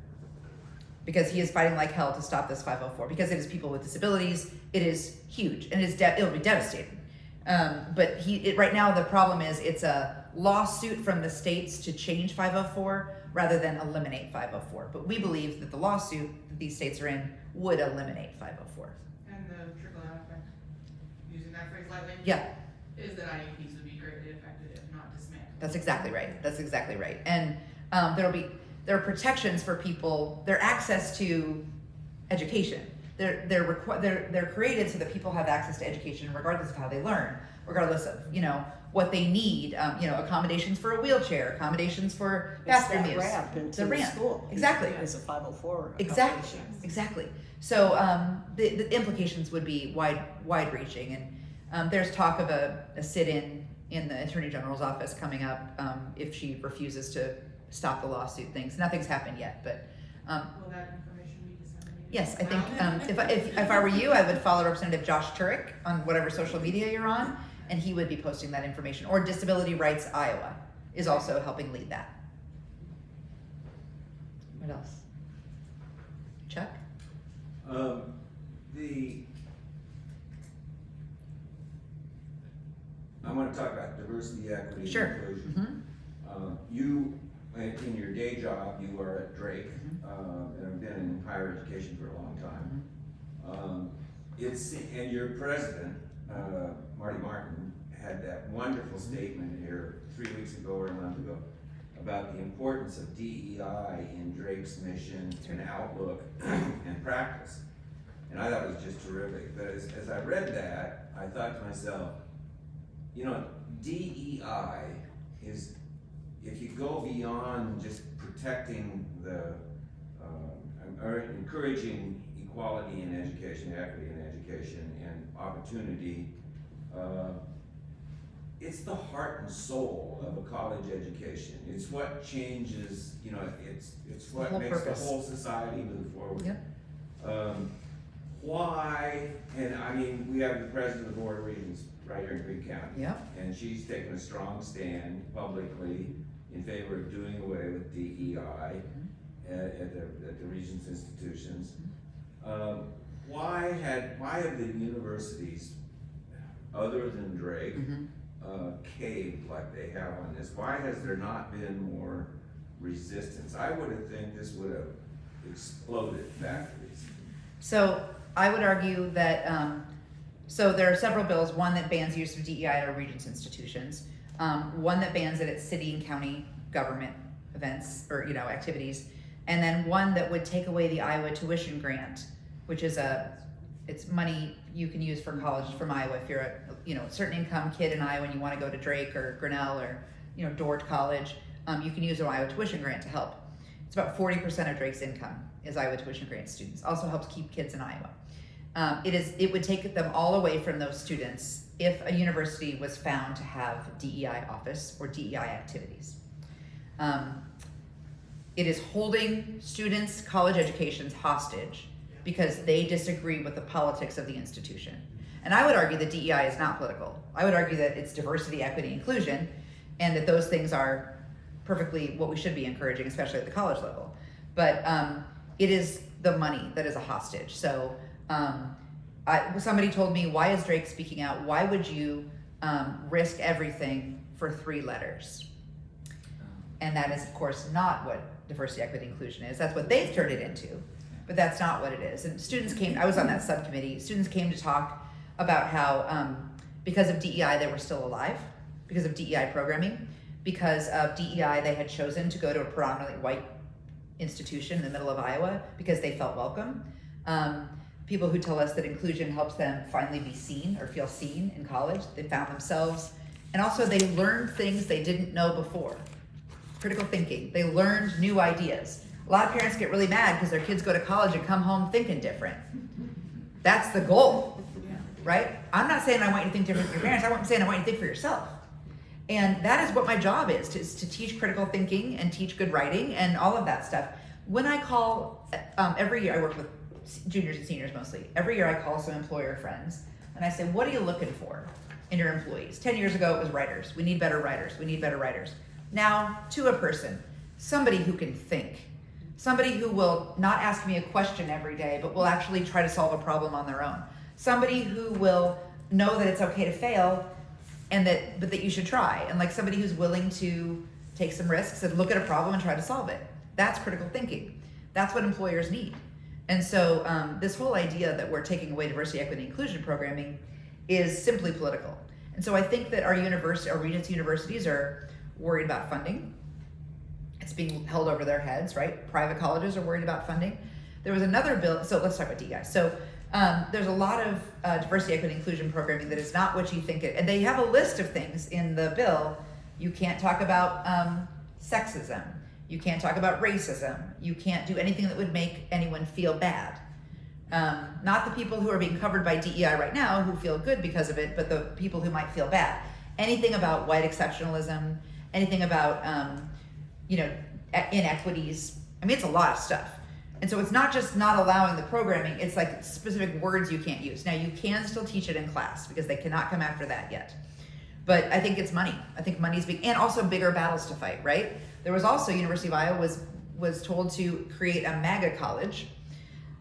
because he is fighting like hell to stop this 504, because it is people with disabilities. It is huge, and it'll be devastating. But right now the problem is it's a lawsuit from the states to change 504 rather than eliminate 504. But we believe that the lawsuit that these states are in would eliminate 504. And the trickle-down effect, using that phrase lightly, Yeah, is that IEPs would be greatly affected if not dismantled. that's exactly right. And there are protections for people, their access to education. They're created so that people have access to education regardless of how they learn, regardless of what they need. Accommodations for a wheelchair, accommodations for bathroom use. It's that ramp into The the ramp. school. Exactly. It's a 504 Exactly. accommodation. Exactly. So the implications would be wide-reaching, and there's talk of a sit-in in the Attorney General's office coming up if she refuses to stop the lawsuit things. Nothing's happened yet, but. Will that information be disseminated? Yes, I think if I were you, I would follow Representative Josh Turek on whatever social media you're on, and he would be posting that information. Or Disability Rights Iowa is also helping lead that. What else? Chuck? I want to talk about diversity, equity, Sure. and inclusion. You, in your day job, you are at Drake, and have been in higher education for a long time. And your president, Marty Martin, had that wonderful statement here 3 weeks ago or a month ago about the importance of DEI in Drake's mission and outlook and practice. And I thought it was just terrific. But as I read that, I thought to myself, DEI is, if you go beyond just protecting or encouraging equality in education, equity in education, and opportunity, it's the heart and soul of a college education. It's what changes, it's what whole makes purpose. the whole society move forward. Yep. Why, and I mean, we have the president of the Board of Regents right here in Green County. Yep. And she's taken a strong stand publicly in favor of doing away with DEI at the Regents institutions. Why have the universities, other than Drake, caved like they have on this? Why has there not been more resistance? I would have think this would have exploded factories. So I would argue that, so there are several bills, one that bans use of DEI at our Regents institutions, one that bans it at city and county government events or, activities, and then one that would take away the Iowa tuition grant, which is it's money you can use for college from Iowa if you're a, certain income kid in Iowa and you want to go to Drake or Grinnell or, Dordt College, you can use an Iowa tuition grant to help. It's about 40% of Drake's income is Iowa tuition grant students. Also helps keep kids in Iowa. It would take them all away from those students if a university was found to have DEI office or DEI activities. It is holding students' college educations hostage because they disagree with the politics of the institution. And I would argue that DEI is not political. I would argue that it's diversity, equity, inclusion, and that those things are perfectly what we should be encouraging, especially at the college level. But it is the money that is a hostage. So somebody told me, why is Drake speaking out? Why would you risk everything for 3 letters? And that is, of course, not what diversity, equity, inclusion is. That's what they've turned it into, but that's not what it is. And students came, I was on that subcommittee, students came to talk about how because of DEI they were still alive, because of DEI programming, because of DEI they had chosen to go to a predominantly white institution in the middle of Iowa because they felt welcome. People who tell us that inclusion helps them finally be seen or feel seen in college, they found themselves, and also they learned things they didn't know before. Critical thinking, they learned new ideas. A lot of parents get really mad because their kids go to college and come home thinking different. That's the goal, right? I'm not saying I want you to think different from your parents, I'm saying I want you to think for yourself. And that is what my job is to teach critical thinking and teach good writing and all of that stuff. When I call, every year I work with juniors and seniors mostly. Every year I call some employer friends and I say, what are you looking for in your employees? 10 years ago it was writers. We need better writers. We need better writers. Now, to a person, somebody who can think. Somebody who will not ask me a question every day, but will actually try to solve a problem on their own. Somebody who will know that it's okay to fail and but that you should try. And like somebody who's willing to take some risks and look at a problem and try to solve it. That's critical thinking. That's what employers need. And so this whole idea that we're taking away diversity, equity, inclusion programming is simply political. And so I think that our Regents universities are worried about funding. It's being held over their heads, right? Private colleges are worried about funding. There was another bill, so let's talk about DEI. So there's a lot of diversity, equity, inclusion programming that is not what you think it, and they have a list of things in the bill. You can't talk about sexism. You can't talk about racism. You can't do anything that would make anyone feel bad. Not the people who are being covered by DEI right now who feel good because of it, but the people who might feel bad. Anything about white exceptionalism, anything about inequities. I mean, it's a lot of stuff. And so it's not just not allowing the programming, it's like specific words you can't use. Now you can still teach it in class because they cannot come after that yet. But I think it's money. I think money's big, and also bigger battles to fight, right? There was also, University of Iowa was told to create a MAGA college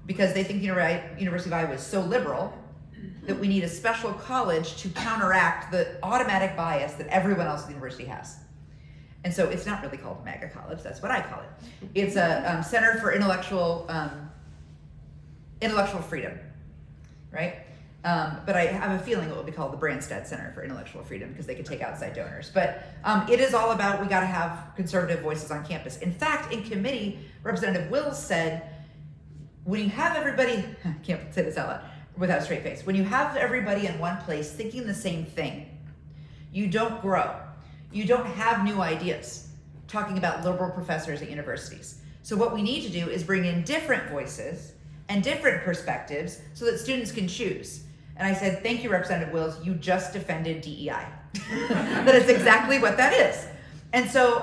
because they think University of Iowa is so liberal that we need a special college to counteract the automatic bias that everyone else at the university has. And so it's not really called a MAGA college, that's what I call it. It's a Center for Intellectual Freedom, right? But I have a feeling it will be called the Branstad Center for Intellectual Freedom because they could take outside donors. But it is all about, we gotta have conservative voices on campus. In fact, in committee, Representative Wills said, when you have everybody, I can't say this out loud without a straight face, when you have everybody in one place thinking the same thing, You don't grow. You don't have new ideas. Talking about liberal professors at universities. So what we need to do is bring in different voices and different perspectives so that students can choose. And I said, thank you, Representative Wills, you just defended DEI. That is exactly what that is. And so,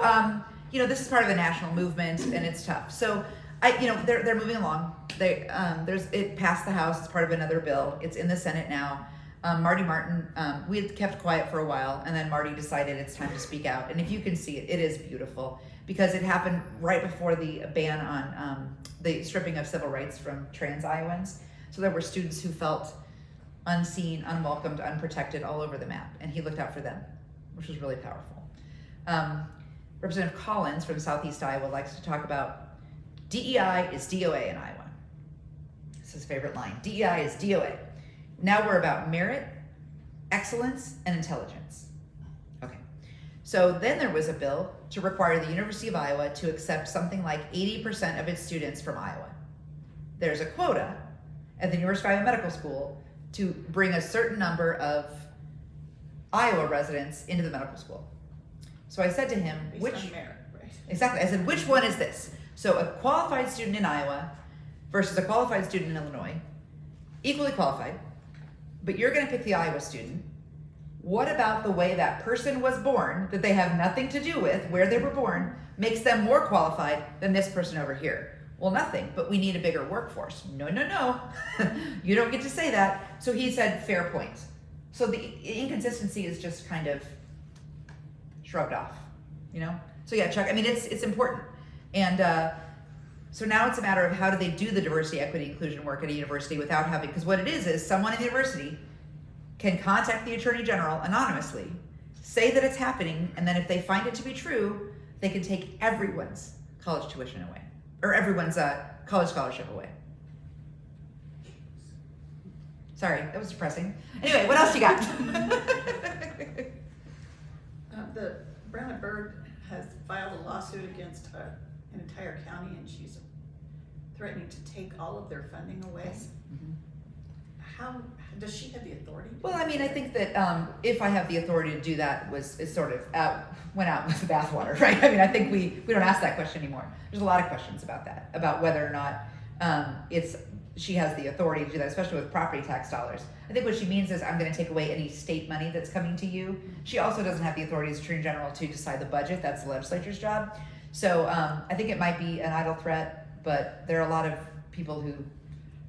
this is part of a national movement and it's tough. So, they're moving along. It passed the House, it's part of another bill. It's in the Senate now. Marty Martin, we had kept quiet for a while, and then Marty decided it's time to speak out. And if you can see it, it is beautiful because it happened right before the ban on the stripping of civil rights from trans Iowans. So there were students who felt unseen, unwelcomed, unprotected all over the map, and he looked out for them, which was really powerful. Representative Collins from Southeast Iowa likes to talk about DEI is DOA in Iowa. It's his favorite line. DEI is DOA. Now we're about merit, excellence, and intelligence. Okay. So then there was a bill to require the University of Iowa to accept something like 80% of its students from Iowa. There's a quota at the University of Iowa Medical School to bring a certain number of Iowa residents into the medical school. So I said to him, Based on merit, right? Exactly. I said, which one is this? So a qualified student in Iowa versus a qualified student in Illinois, equally qualified, but you're going to pick the Iowa student. What about the way that person was born, that they have nothing to do with, where they were born, makes them more qualified than this person over here? Well, nothing, but we need a bigger workforce. No. You don't get to say that. So he said, fair point. So the inconsistency is just kind of shrugged off, So yeah, Chuck, it's important. And so now it's a matter of how do they do the diversity, equity, inclusion work at a university without having, because what it is someone in the university can contact the Attorney General anonymously, say that it's happening, and then if they find it to be true, they can take everyone's college tuition away, or everyone's college scholarship away. Sorry, that was depressing. Anyway, what else you got? The Brenda Bird has filed a lawsuit against an entire county, and she's threatening to take all of their funding away. Mhm. How does she have the authority? Well, I think that if I have the authority to do that is sort of went out with the bathwater, right? I think we don't ask that question anymore. There's a lot of questions about that, about whether or not she has the authority to do that, especially with property tax dollars. I think what she means is I'm going to take away any state money that's coming to you. She also doesn't have the authority as Attorney General to decide the budget. That's the legislature's job. So I think it might be an idle threat, but there are a lot of people who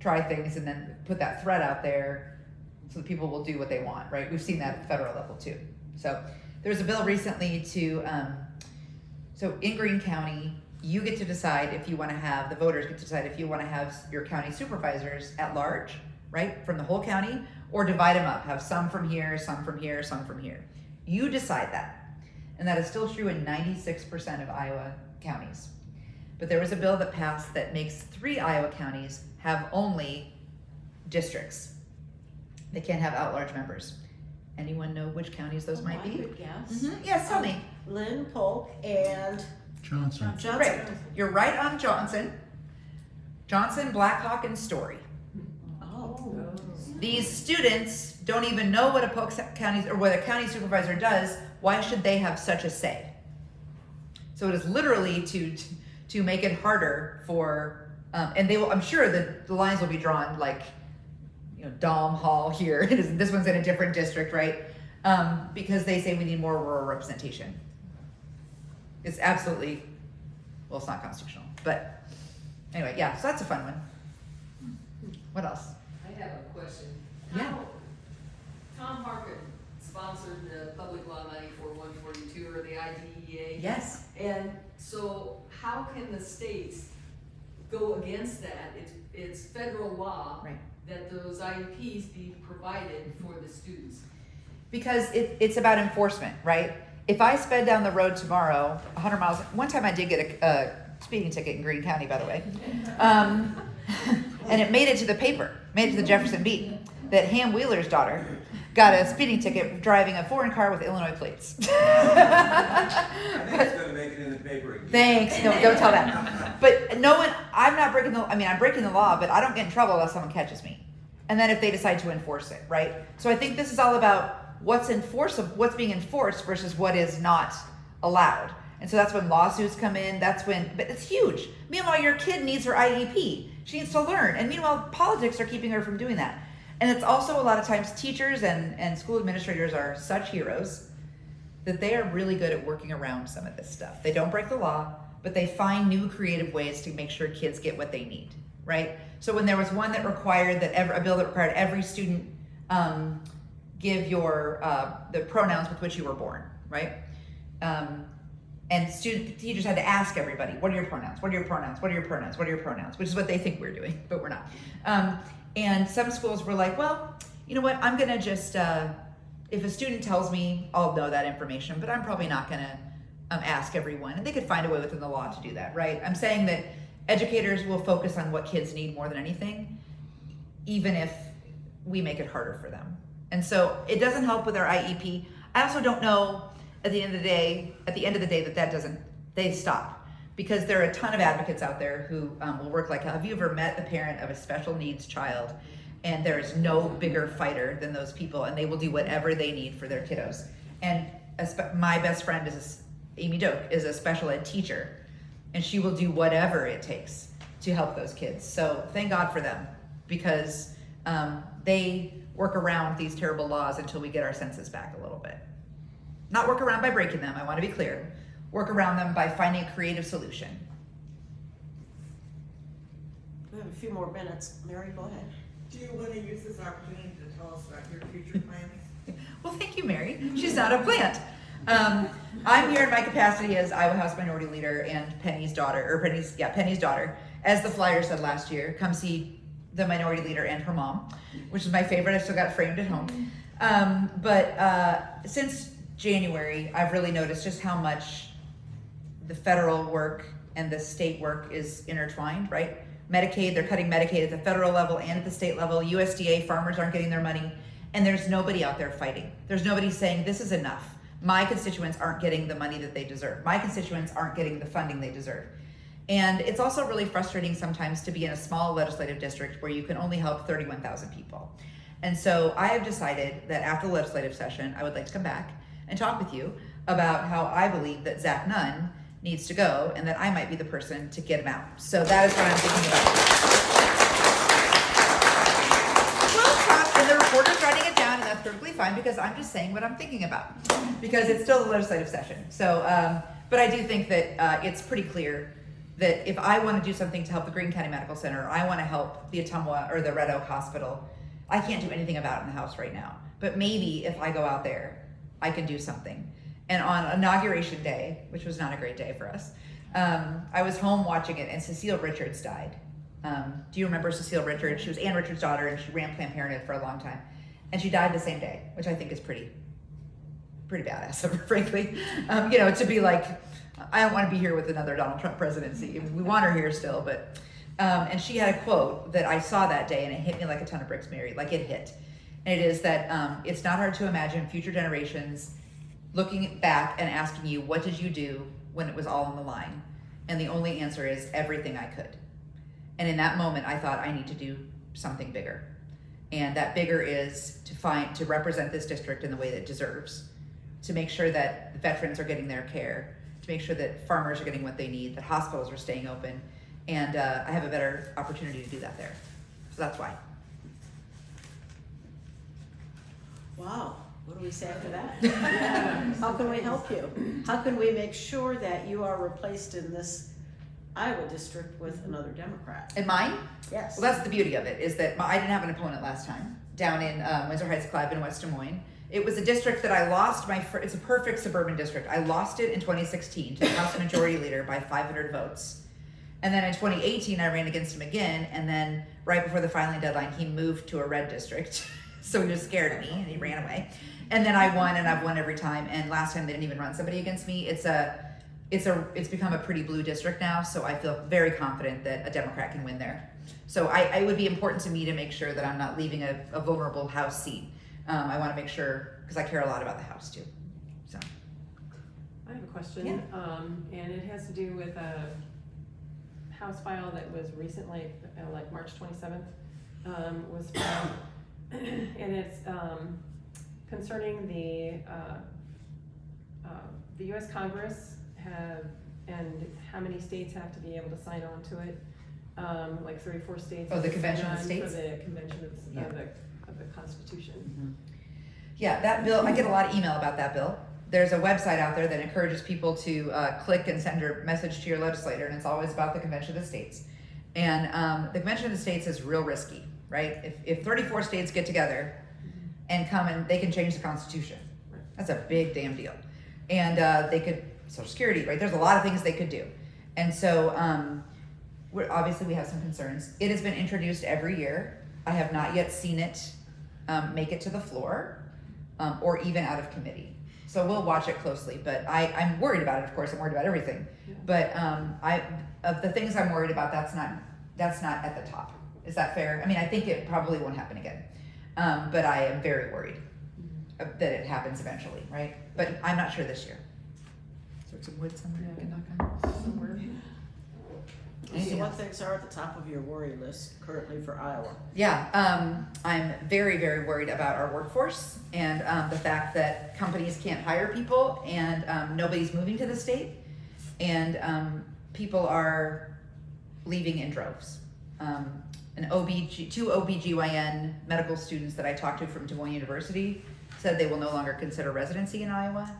try things and then put that threat out there so that people will do what they want, right? We've seen that at the federal level too. So there was a bill recently so in Greene County, you get to decide if you want to have, the voters get to decide if you want to have your county supervisors at large, right, from the whole county, or divide them up, have some from here, some from here, some from here. You decide that. And that is still true in 96% of Iowa counties. But there was a bill that passed that makes 3 Iowa counties have only districts. They can't have at-large members. Anyone know which counties those might be? I could guess. Mm-hmm. Yes, tell me. Lynn, Polk, and Johnson. Right. You're right on Johnson. Johnson, Blackhawk, and Story. Oh. These students don't even know what a Polk County or what a county supervisor does. Why should they have such a say? So it is literally to make it harder for, and they will. I'm sure that the lines will be drawn like, Dom Hall here. This one's in a different district, right? Because they say we need more rural representation. It's absolutely, well, it's not constitutional, but anyway, yeah. So that's a fun one. What else? I have a question. Yeah. Tom Harkin sponsored the public law 94-142 or the IDEA. Yes. And so how can the states go against that? It's federal law. Right. That those IEPs be provided for the students. Because it's about enforcement, right? If I sped down the road tomorrow 100 miles, one time I did get a speeding ticket in Greene County, by the way, and it made it to the paper, made it to the Jefferson Beat, that Ham Wheeler's daughter got a speeding ticket driving a foreign car with Illinois plates. I think it's gonna make it in the paper again. Thanks, no, don't tell that. But I'm not breaking I'm breaking the law, but I don't get in trouble unless someone catches me. And then if they decide to enforce it, right? So I think this is all about what's being enforced versus what is not allowed. And so that's when lawsuits come in, but it's huge. Meanwhile, your kid needs her IEP. She needs to learn. And meanwhile, politics are keeping her from doing that. And it's also a lot of times teachers and school administrators are such heroes that they are really good at working around some of this stuff. They don't break the law, but they find new creative ways to make sure kids get what they need, right? So when there was one that required a bill that required every student give the pronouns with which you were born, right? And teachers had to ask everybody, what are your pronouns? What are your pronouns? What are your pronouns? What are your pronouns? Which is what they think we're doing, but we're not. And some schools were like, well, you know what? I'm gonna just, if a student tells me, I'll know that information, but I'm probably not gonna ask everyone. And they could find a way within the law to do that, right? I'm saying that educators will focus on what kids need more than anything, even if we make it harder for them. And so it doesn't help with our IEP. I also don't know at the end of the day they stop, because there are a ton of advocates out there who will work like hell. Have you ever met the parent of a special needs child? And there is no bigger fighter than those people, and they will do whatever they need for their kiddos. And my best friend Amy Doak is a special ed teacher, and she will do whatever it takes to help those kids. So thank God for them, because they work around these terrible laws until we get our senses back a little bit. Not work around by breaking them, I want to be clear. Work around them by finding a creative solution. We have a few more minutes. Mary, go ahead. Do you want to use this opportunity to tell us about your future plans? Well, thank you, Mary. She's not a plant. I'm here in my capacity as Iowa House Minority Leader and Penny's daughter, as the flyer said last year. Come see the Minority Leader and her mom, which is my favorite. I still got it framed at home. But since January, I've really noticed just how much the federal work and the state work is intertwined, right? Medicaid, they're cutting Medicaid at the federal level and at the state level. USDA, farmers aren't getting their money, and there's nobody out there fighting. There's nobody saying this is enough. My constituents aren't getting the money that they deserve. My constituents aren't getting the funding they deserve. And it's also really frustrating sometimes to be in a small legislative district where you can only help 31,000 people. And so I have decided that after the legislative session, I would like to come back and talk with you about how I believe that Zach Nunn needs to go, and that I might be the person to get him out. So that is what I'm thinking about. We'll talk, and the reporter's writing it down, and that's perfectly fine, because I'm just saying what I'm thinking about, because it's still the legislative session. So, but I do think that it's pretty clear that if I want to do something to help the Greene County Medical Center, or I want to help the Ottumwa or the Red Oak Hospital, I can't do anything about it in the House right now. But maybe if I go out there, I can do something. And on Inauguration Day, which was not a great day for us, I was home watching it, and Cecile Richards died. Do you remember Cecile Richards? She was Ann Richards' daughter, and she ran Planned Parenthood for a long time. And she died the same day, which I think is pretty badass of her, frankly. To be like, I don't want to be here with another Donald Trump presidency. We want her here still, but, and she had a quote that I saw that day, and it hit me like a ton of bricks, Mary, like it hit. And it is that it's not hard to imagine future generations looking back and asking you, what did you do when it was all on the line? And the only answer is everything I could. And in that moment, I thought I need to do something bigger. And that bigger is to represent this district in the way that it deserves, to make sure that the veterans are getting their care, to make sure that farmers are getting what they need, that hospitals are staying open. And I have a better opportunity to do that there. So that's why. Wow, what do we say after that? Yeah. How can we help you? How can we make sure that you are replaced in this Iowa district with another Democrat? And mine? Yes. Well, that's the beauty of it, is that I didn't have an opponent last time down in Windsor Heights, Clive, in West Des Moines. It was a district that I lost it's a perfect suburban district. I lost it in 2016 to the House Majority Leader by 500 votes. And then in 2018, I ran against him again. And then right before the filing deadline, he moved to a red district. So he was scared of me and he ran away. And then I won, and I've won every time. And last time they didn't even run somebody against me. It's become a pretty blue district now. So I feel very confident that a Democrat can win there. So it would be important to me to make sure that I'm not leaving a vulnerable House seat. I want to make sure, because I care a lot about the House too. So I have a question, Yeah. and it has to do with a House file that was recently, like March 27th, was filed, and it's concerning the US Congress and how many states have to be able to sign on to it. Like 34 states. Oh, the have Convention of signed States? For the Convention of Yeah. of the Constitution. Yeah, that bill, I get a lot of email about that bill. There's a website out there that encourages people to click and send your message to your legislator, and it's always about the Convention of the States. And the Convention of the States is real risky, right? If 34 states get together and come and they can change the Constitution, that's a big damn deal. And they could, Social Security, right? There's a lot of things they could do. And so obviously we have some concerns. It has been introduced every year. I have not yet seen it make it to the floor or even out of committee. So we'll watch it closely, but I'm worried about it. Of course, I'm worried about everything. Yeah. But of the things I'm worried about, that's not at the top. Is that fair? I mean, I think it probably won't happen again. But I am very worried that it happens eventually, right? But I'm not sure this year. Is there some wood somewhere I can knock on? Somewhere. So Anything what else? things are at the top of your worry list currently for Iowa? Yeah, I'm very, very worried about our workforce and the fact that companies can't hire people and nobody's moving to the state and people are leaving in droves. Two OBGYN medical students that I talked to from Des Moines University said they will no longer consider residency in Iowa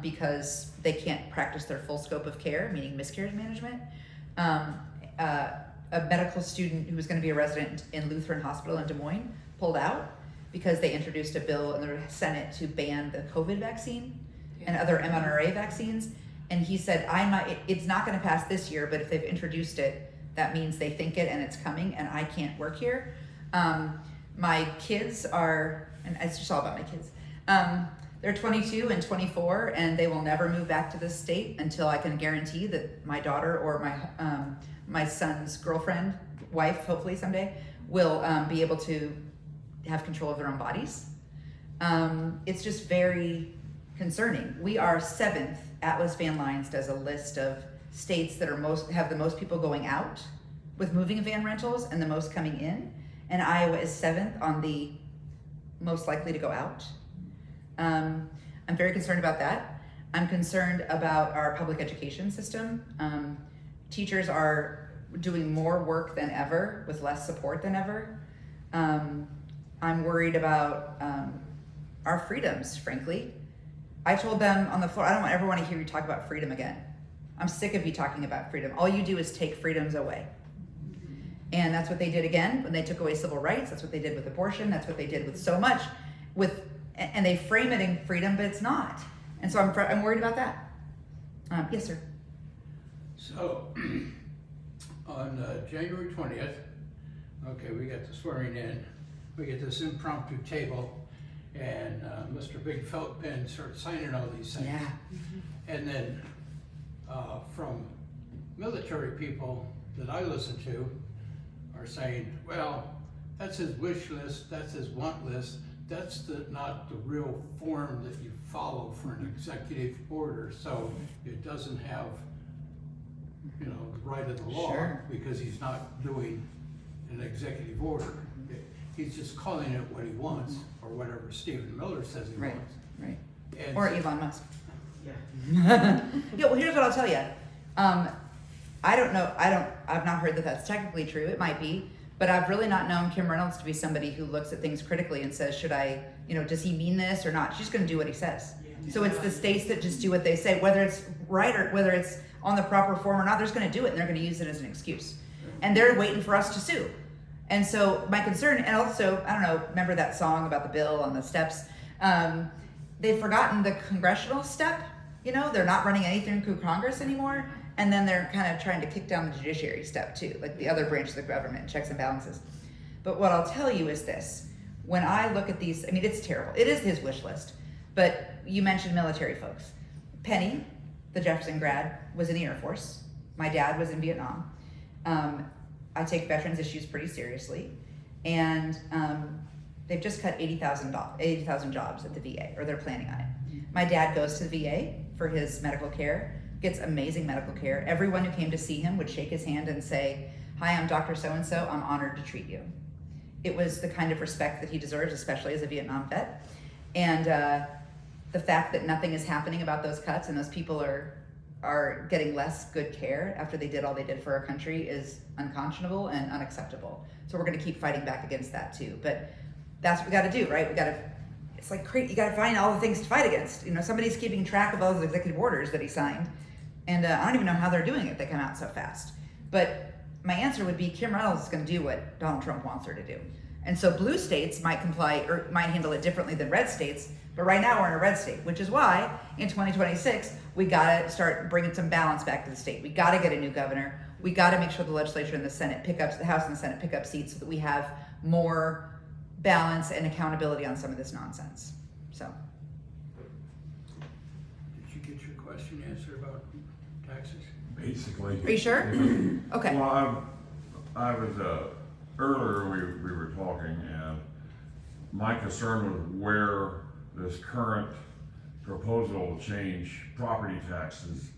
because they can't practice their full scope of care, meaning miscarriage management. A medical student who was going to be a resident in Lutheran Hospital in Des Moines pulled out because they introduced a bill in the Senate to ban the COVID vaccine and other mRNA vaccines. And he said, it's not going to pass this year, but if they've introduced it, that means they think it and it's coming and I can't work here. My kids are, and it's just all about my kids. They're 22 and 24 and they will never move back to this state until I can guarantee that my daughter or my son's girlfriend, wife, hopefully someday, will be able to have control of their own bodies. It's just very concerning. We are 7th. Atlas Van Lines does a list of states that have the most people going out with moving van rentals and the most coming in. And Iowa is 7th on the most likely to go out. I'm very concerned about that. I'm concerned about our public education system. Teachers are doing more work than ever with less support than ever. I'm worried about our freedoms, frankly. I told them on the floor, I don't ever want to hear you talk about freedom again. I'm sick of you talking about freedom. All you do is take freedoms away. And that's what they did again when they took away civil rights. That's what they did with abortion. That's what they did with so much. And they frame it in freedom, but it's not. And so I'm worried about that. Yes, sir. So, on January 20th, okay, we got the swearing in. We get this impromptu table, and Mr. Big Felt Pen starts signing all these things. Yeah. And then from military people that I listen to are saying, well, that's his wish list, that's his want list, that's not the real form that you follow for an executive order, so it doesn't have, the right of the law, Sure. because he's not doing an executive order. He's just calling it what he wants, or whatever Stephen Miller says he Right, wants. right. And Or so- Elon Musk. Yeah. Yeah, well, here's what I'll tell you. I don't know. I've not heard that that's technically true. It might be, but I've really not known Kim Reynolds to be somebody who looks at things critically and says, should I, does he mean this or not? She's going to do what he says. So it's the states that just do what they say, whether it's right or whether it's on the proper form or not, they're just going to do it and they're going to use it as an excuse. And they're waiting for us to sue. And so my concern, and also, I don't know, remember that song about the bill on the steps? They've forgotten the congressional step. They're not running anything through Congress anymore. And then they're kind of trying to kick down the judiciary step too, like the other branch of the government, checks and balances. But what I'll tell you is this. When I look at these, it's terrible. It is his wish list. But you mentioned military folks. Penny, the Jefferson grad, was in the Air Force. My dad was in Vietnam. I take veterans issues pretty seriously. And they've just cut 80,000 jobs at the VA, or they're planning on it. My dad goes to the VA for his medical care, gets amazing medical care. Everyone who came to see him would shake his hand and say, "Hi, I'm Dr. So-and-so, I'm honored to treat you." It was the kind of respect that he deserves, especially as a Vietnam vet. And the fact that nothing is happening about those cuts and those people are getting less good care after they did all they did for our country is unconscionable and unacceptable. So we're going to keep fighting back against that too. But that's what we got to do, right? It's like you got to find all the things to fight against. You know, somebody's keeping track of all those executive orders that he signed, and I don't even know how they're doing it. They come out so fast. But my answer would be Kim Reynolds is going to do what Donald Trump wants her to do. And so blue states might comply or might handle it differently than red states. But right now we're in a red state, which is why in 2026 we got to start bringing some balance back to the state. We got to get a new governor. We got to make sure the legislature and the Senate the House and the Senate pick up seats so that we have more balance and accountability on some of this nonsense. So. Did you get your question answered about taxes? Basically. Are you sure? Okay. Well, I was, earlier we were talking, and my concern was where this current proposal to change property taxes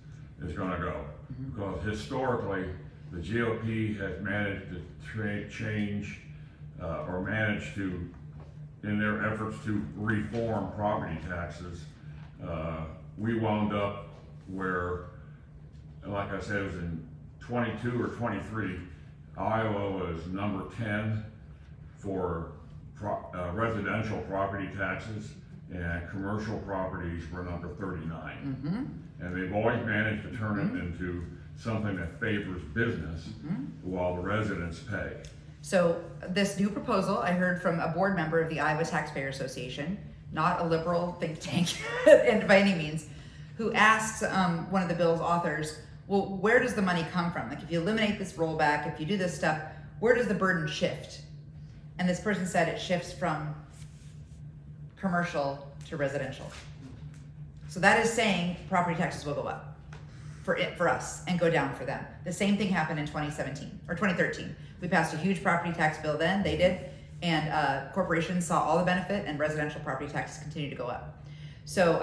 is gonna go. Because historically, the GOP has managed to change, or managed to, in their efforts to reform property taxes, we wound up where, like I said, it was in 22 or 23, Iowa was number 10 for residential property taxes, and commercial properties were number 39. And they've always managed to turn it into something that favors business while the residents pay. So this new proposal, I heard from a board member of the Iowa Taxpayer Association, not a liberal think tank and by any means, who asked one of the bill's authors, well, where does the money come from? Like if you eliminate this rollback, if you do this stuff, where does the burden shift? And this person said it shifts from commercial to residential. So that is saying property taxes will go up for us and go down for them. The same thing happened in 2017 or 2013. We passed a huge property tax bill then, they did, and corporations saw all the benefit and residential property taxes continue to go up. So,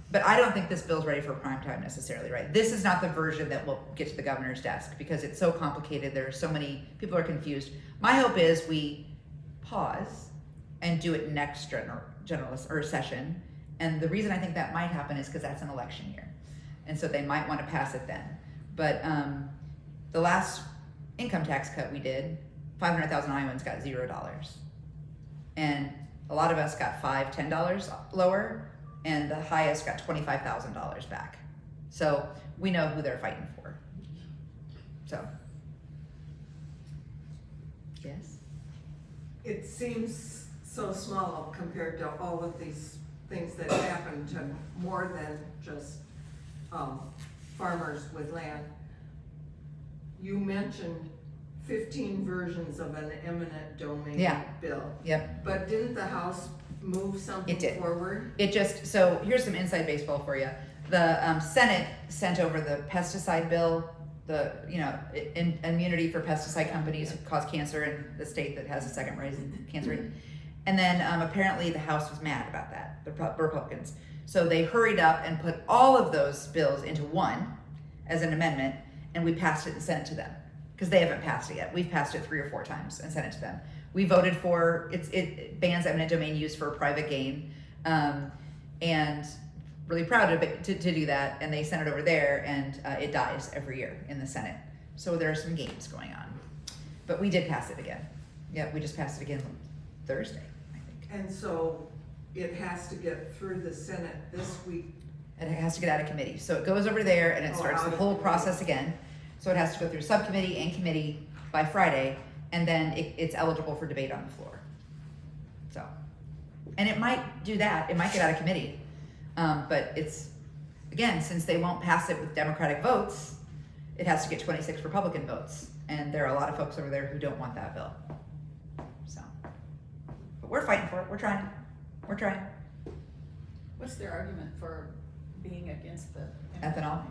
but I don't think this bill's ready for prime time necessarily, right? This is not the version that will get to the governor's desk because it's so complicated. There are so many, people are confused. My hope is we pause and do it next general session. And the reason I think that might happen is because that's an election year. And so they might want to pass it then. But the last income tax cut we did, 500,000 Iowans got $0. And a lot of us got $5, $10 lower, and the highest got $25,000 back. So we know who they're fighting for. So, yes? It seems so small compared to all of these things that happen to more than just farmers with land. You mentioned 15 versions of an eminent domain bill. Yep. But didn't the House move something forward? It just, so here's some inside baseball for you. The Senate sent over the pesticide bill, the, immunity for pesticide companies who cause cancer in the state that has the second rising cancer rate. And then apparently the House was mad about that, the Republicans. So they hurried up and put all of those bills into one as an amendment, and we passed it and sent it to them. Because they haven't passed it yet. We've passed it 3 or 4 times and sent it to them. We voted for, it bans eminent domain use for private gain, and really proud to do that, and they sent it over there, and it dies every year in the Senate. So there are some games going on. But we did pass it again. Yeah, we just passed it again Thursday, I think. And so it has to get through the Senate this week. And it has to get out of committee. So it goes over there and it starts the whole process again. So it has to go through subcommittee and committee by Friday, and then it's eligible for debate on the floor. So, and it might do that. It might get out of committee. But it's, again, since they won't pass it with Democratic votes, it has to get 26 Republican votes. And there are a lot of folks over there who don't want that bill. So, but we're fighting for it. We're trying. We're trying. What's their argument for being against the Ethanol.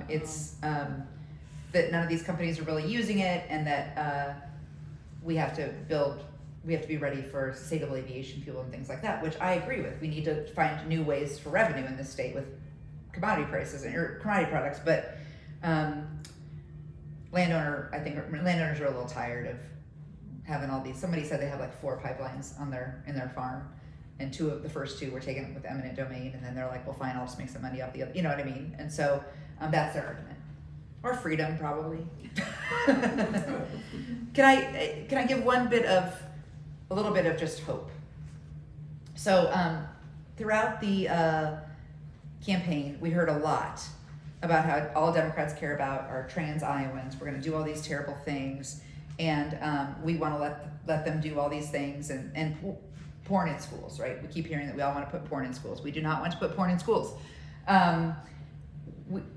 It's that none of these companies are really using it, and that we have to be ready for sustainable aviation fuel and things like that, which I agree with. We need to find new ways for revenue in this state with commodity prices or commodity products, but landowners are a little tired of having all these. Somebody said they have like 4 pipelines in their farm, and the first two were taken with eminent domain, and then they're like, well, fine, I'll just make some money off the other, you know what I mean? And so, that's their argument. Or freedom, probably. Can I give a little bit of just hope? So, throughout the campaign, we heard a lot about how all Democrats care about are trans Iowans. We're gonna do all these terrible things, and we wanna let them do all these things, and porn in schools, right? We keep hearing that we all wanna put porn in schools. We do not want to put porn in schools.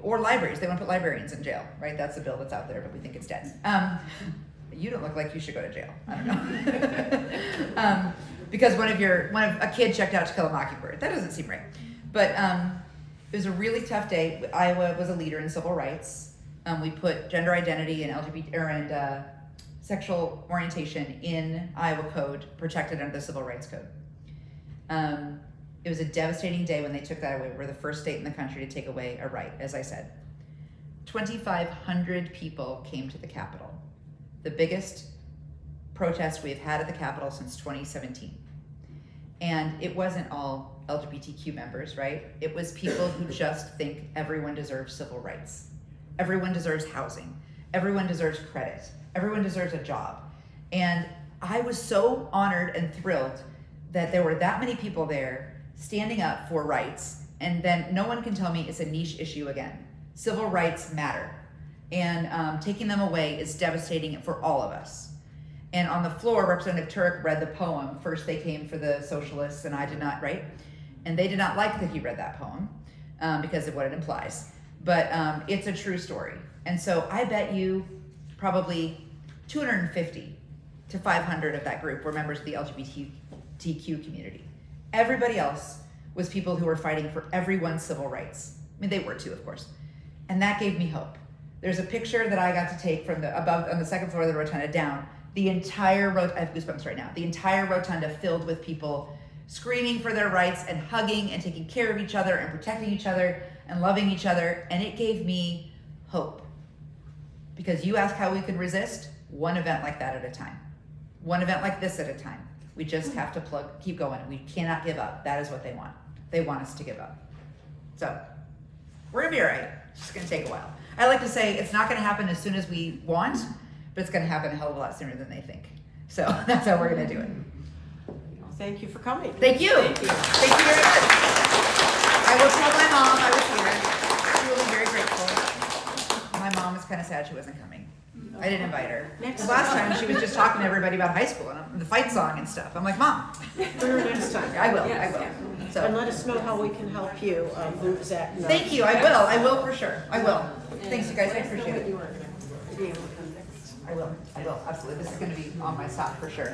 Or libraries, they wanna put librarians in jail, right? That's a bill that's out there, but we think it's dead. You don't look like you should go to jail, I don't know. Because a kid checked out To Kill a Mockingbird. That doesn't seem right. But it was a really tough day. Iowa was a leader in civil rights. We put gender identity and LGBT sexual orientation in Iowa code, protected under the Civil Rights Code. It was a devastating day when they took that away. We're the first state in the country to take away a right, as I said. 2,500 people came to the Capitol. The biggest protest we've had at the Capitol since 2017. And it wasn't all LGBTQ members, right? It was people who just think everyone deserves civil rights. Everyone deserves housing. Everyone deserves credit. Everyone deserves a job. And I was so honored and thrilled that there were that many people there standing up for rights, and then no one can tell me it's a niche issue again. Civil rights matter, and taking them away is devastating for all of us. And on the floor, Representative Turek read the poem. First they came for the socialists, and I did not, right? And they did not like that he read that poem because of what it implies. But it's a true story. And so I bet you probably 250 to 500 of that group were members of the LGBTQ community. Everybody else was people who were fighting for everyone's civil rights. I mean, they were too, of course. And that gave me hope. There's a picture that I got to take from above on the second floor of the rotunda down. The entire I have goosebumps right now. The entire rotunda filled with people screaming for their rights and hugging and taking care of each other and protecting each other and loving each other. And it gave me hope. Because you ask how we can resist, one event like that at a time. One event like this at a time. We just have to keep going. We cannot give up. That is what they want. They want us to give up. So, we're gonna be all right. It's just gonna take a while. I like to say it's not gonna happen as soon as we want, but it's gonna happen a hell of a lot sooner than they think. So, that's how we're gonna do it. Well, thank you for coming. Thank you. Thank you. Thank you very much. I will tell my mom I was here. She will be very grateful. My mom is kind of sad she wasn't coming. I didn't invite her. Next Last time she was just talking to everybody about high school and the fight song and stuff. I'm like, Mom. Next time. I will. And So, let us know how we can help you, Zach. thank you. I will for sure. I will. Thanks, you guys. I appreciate it. I will. Absolutely. This is going to be on my stop for sure.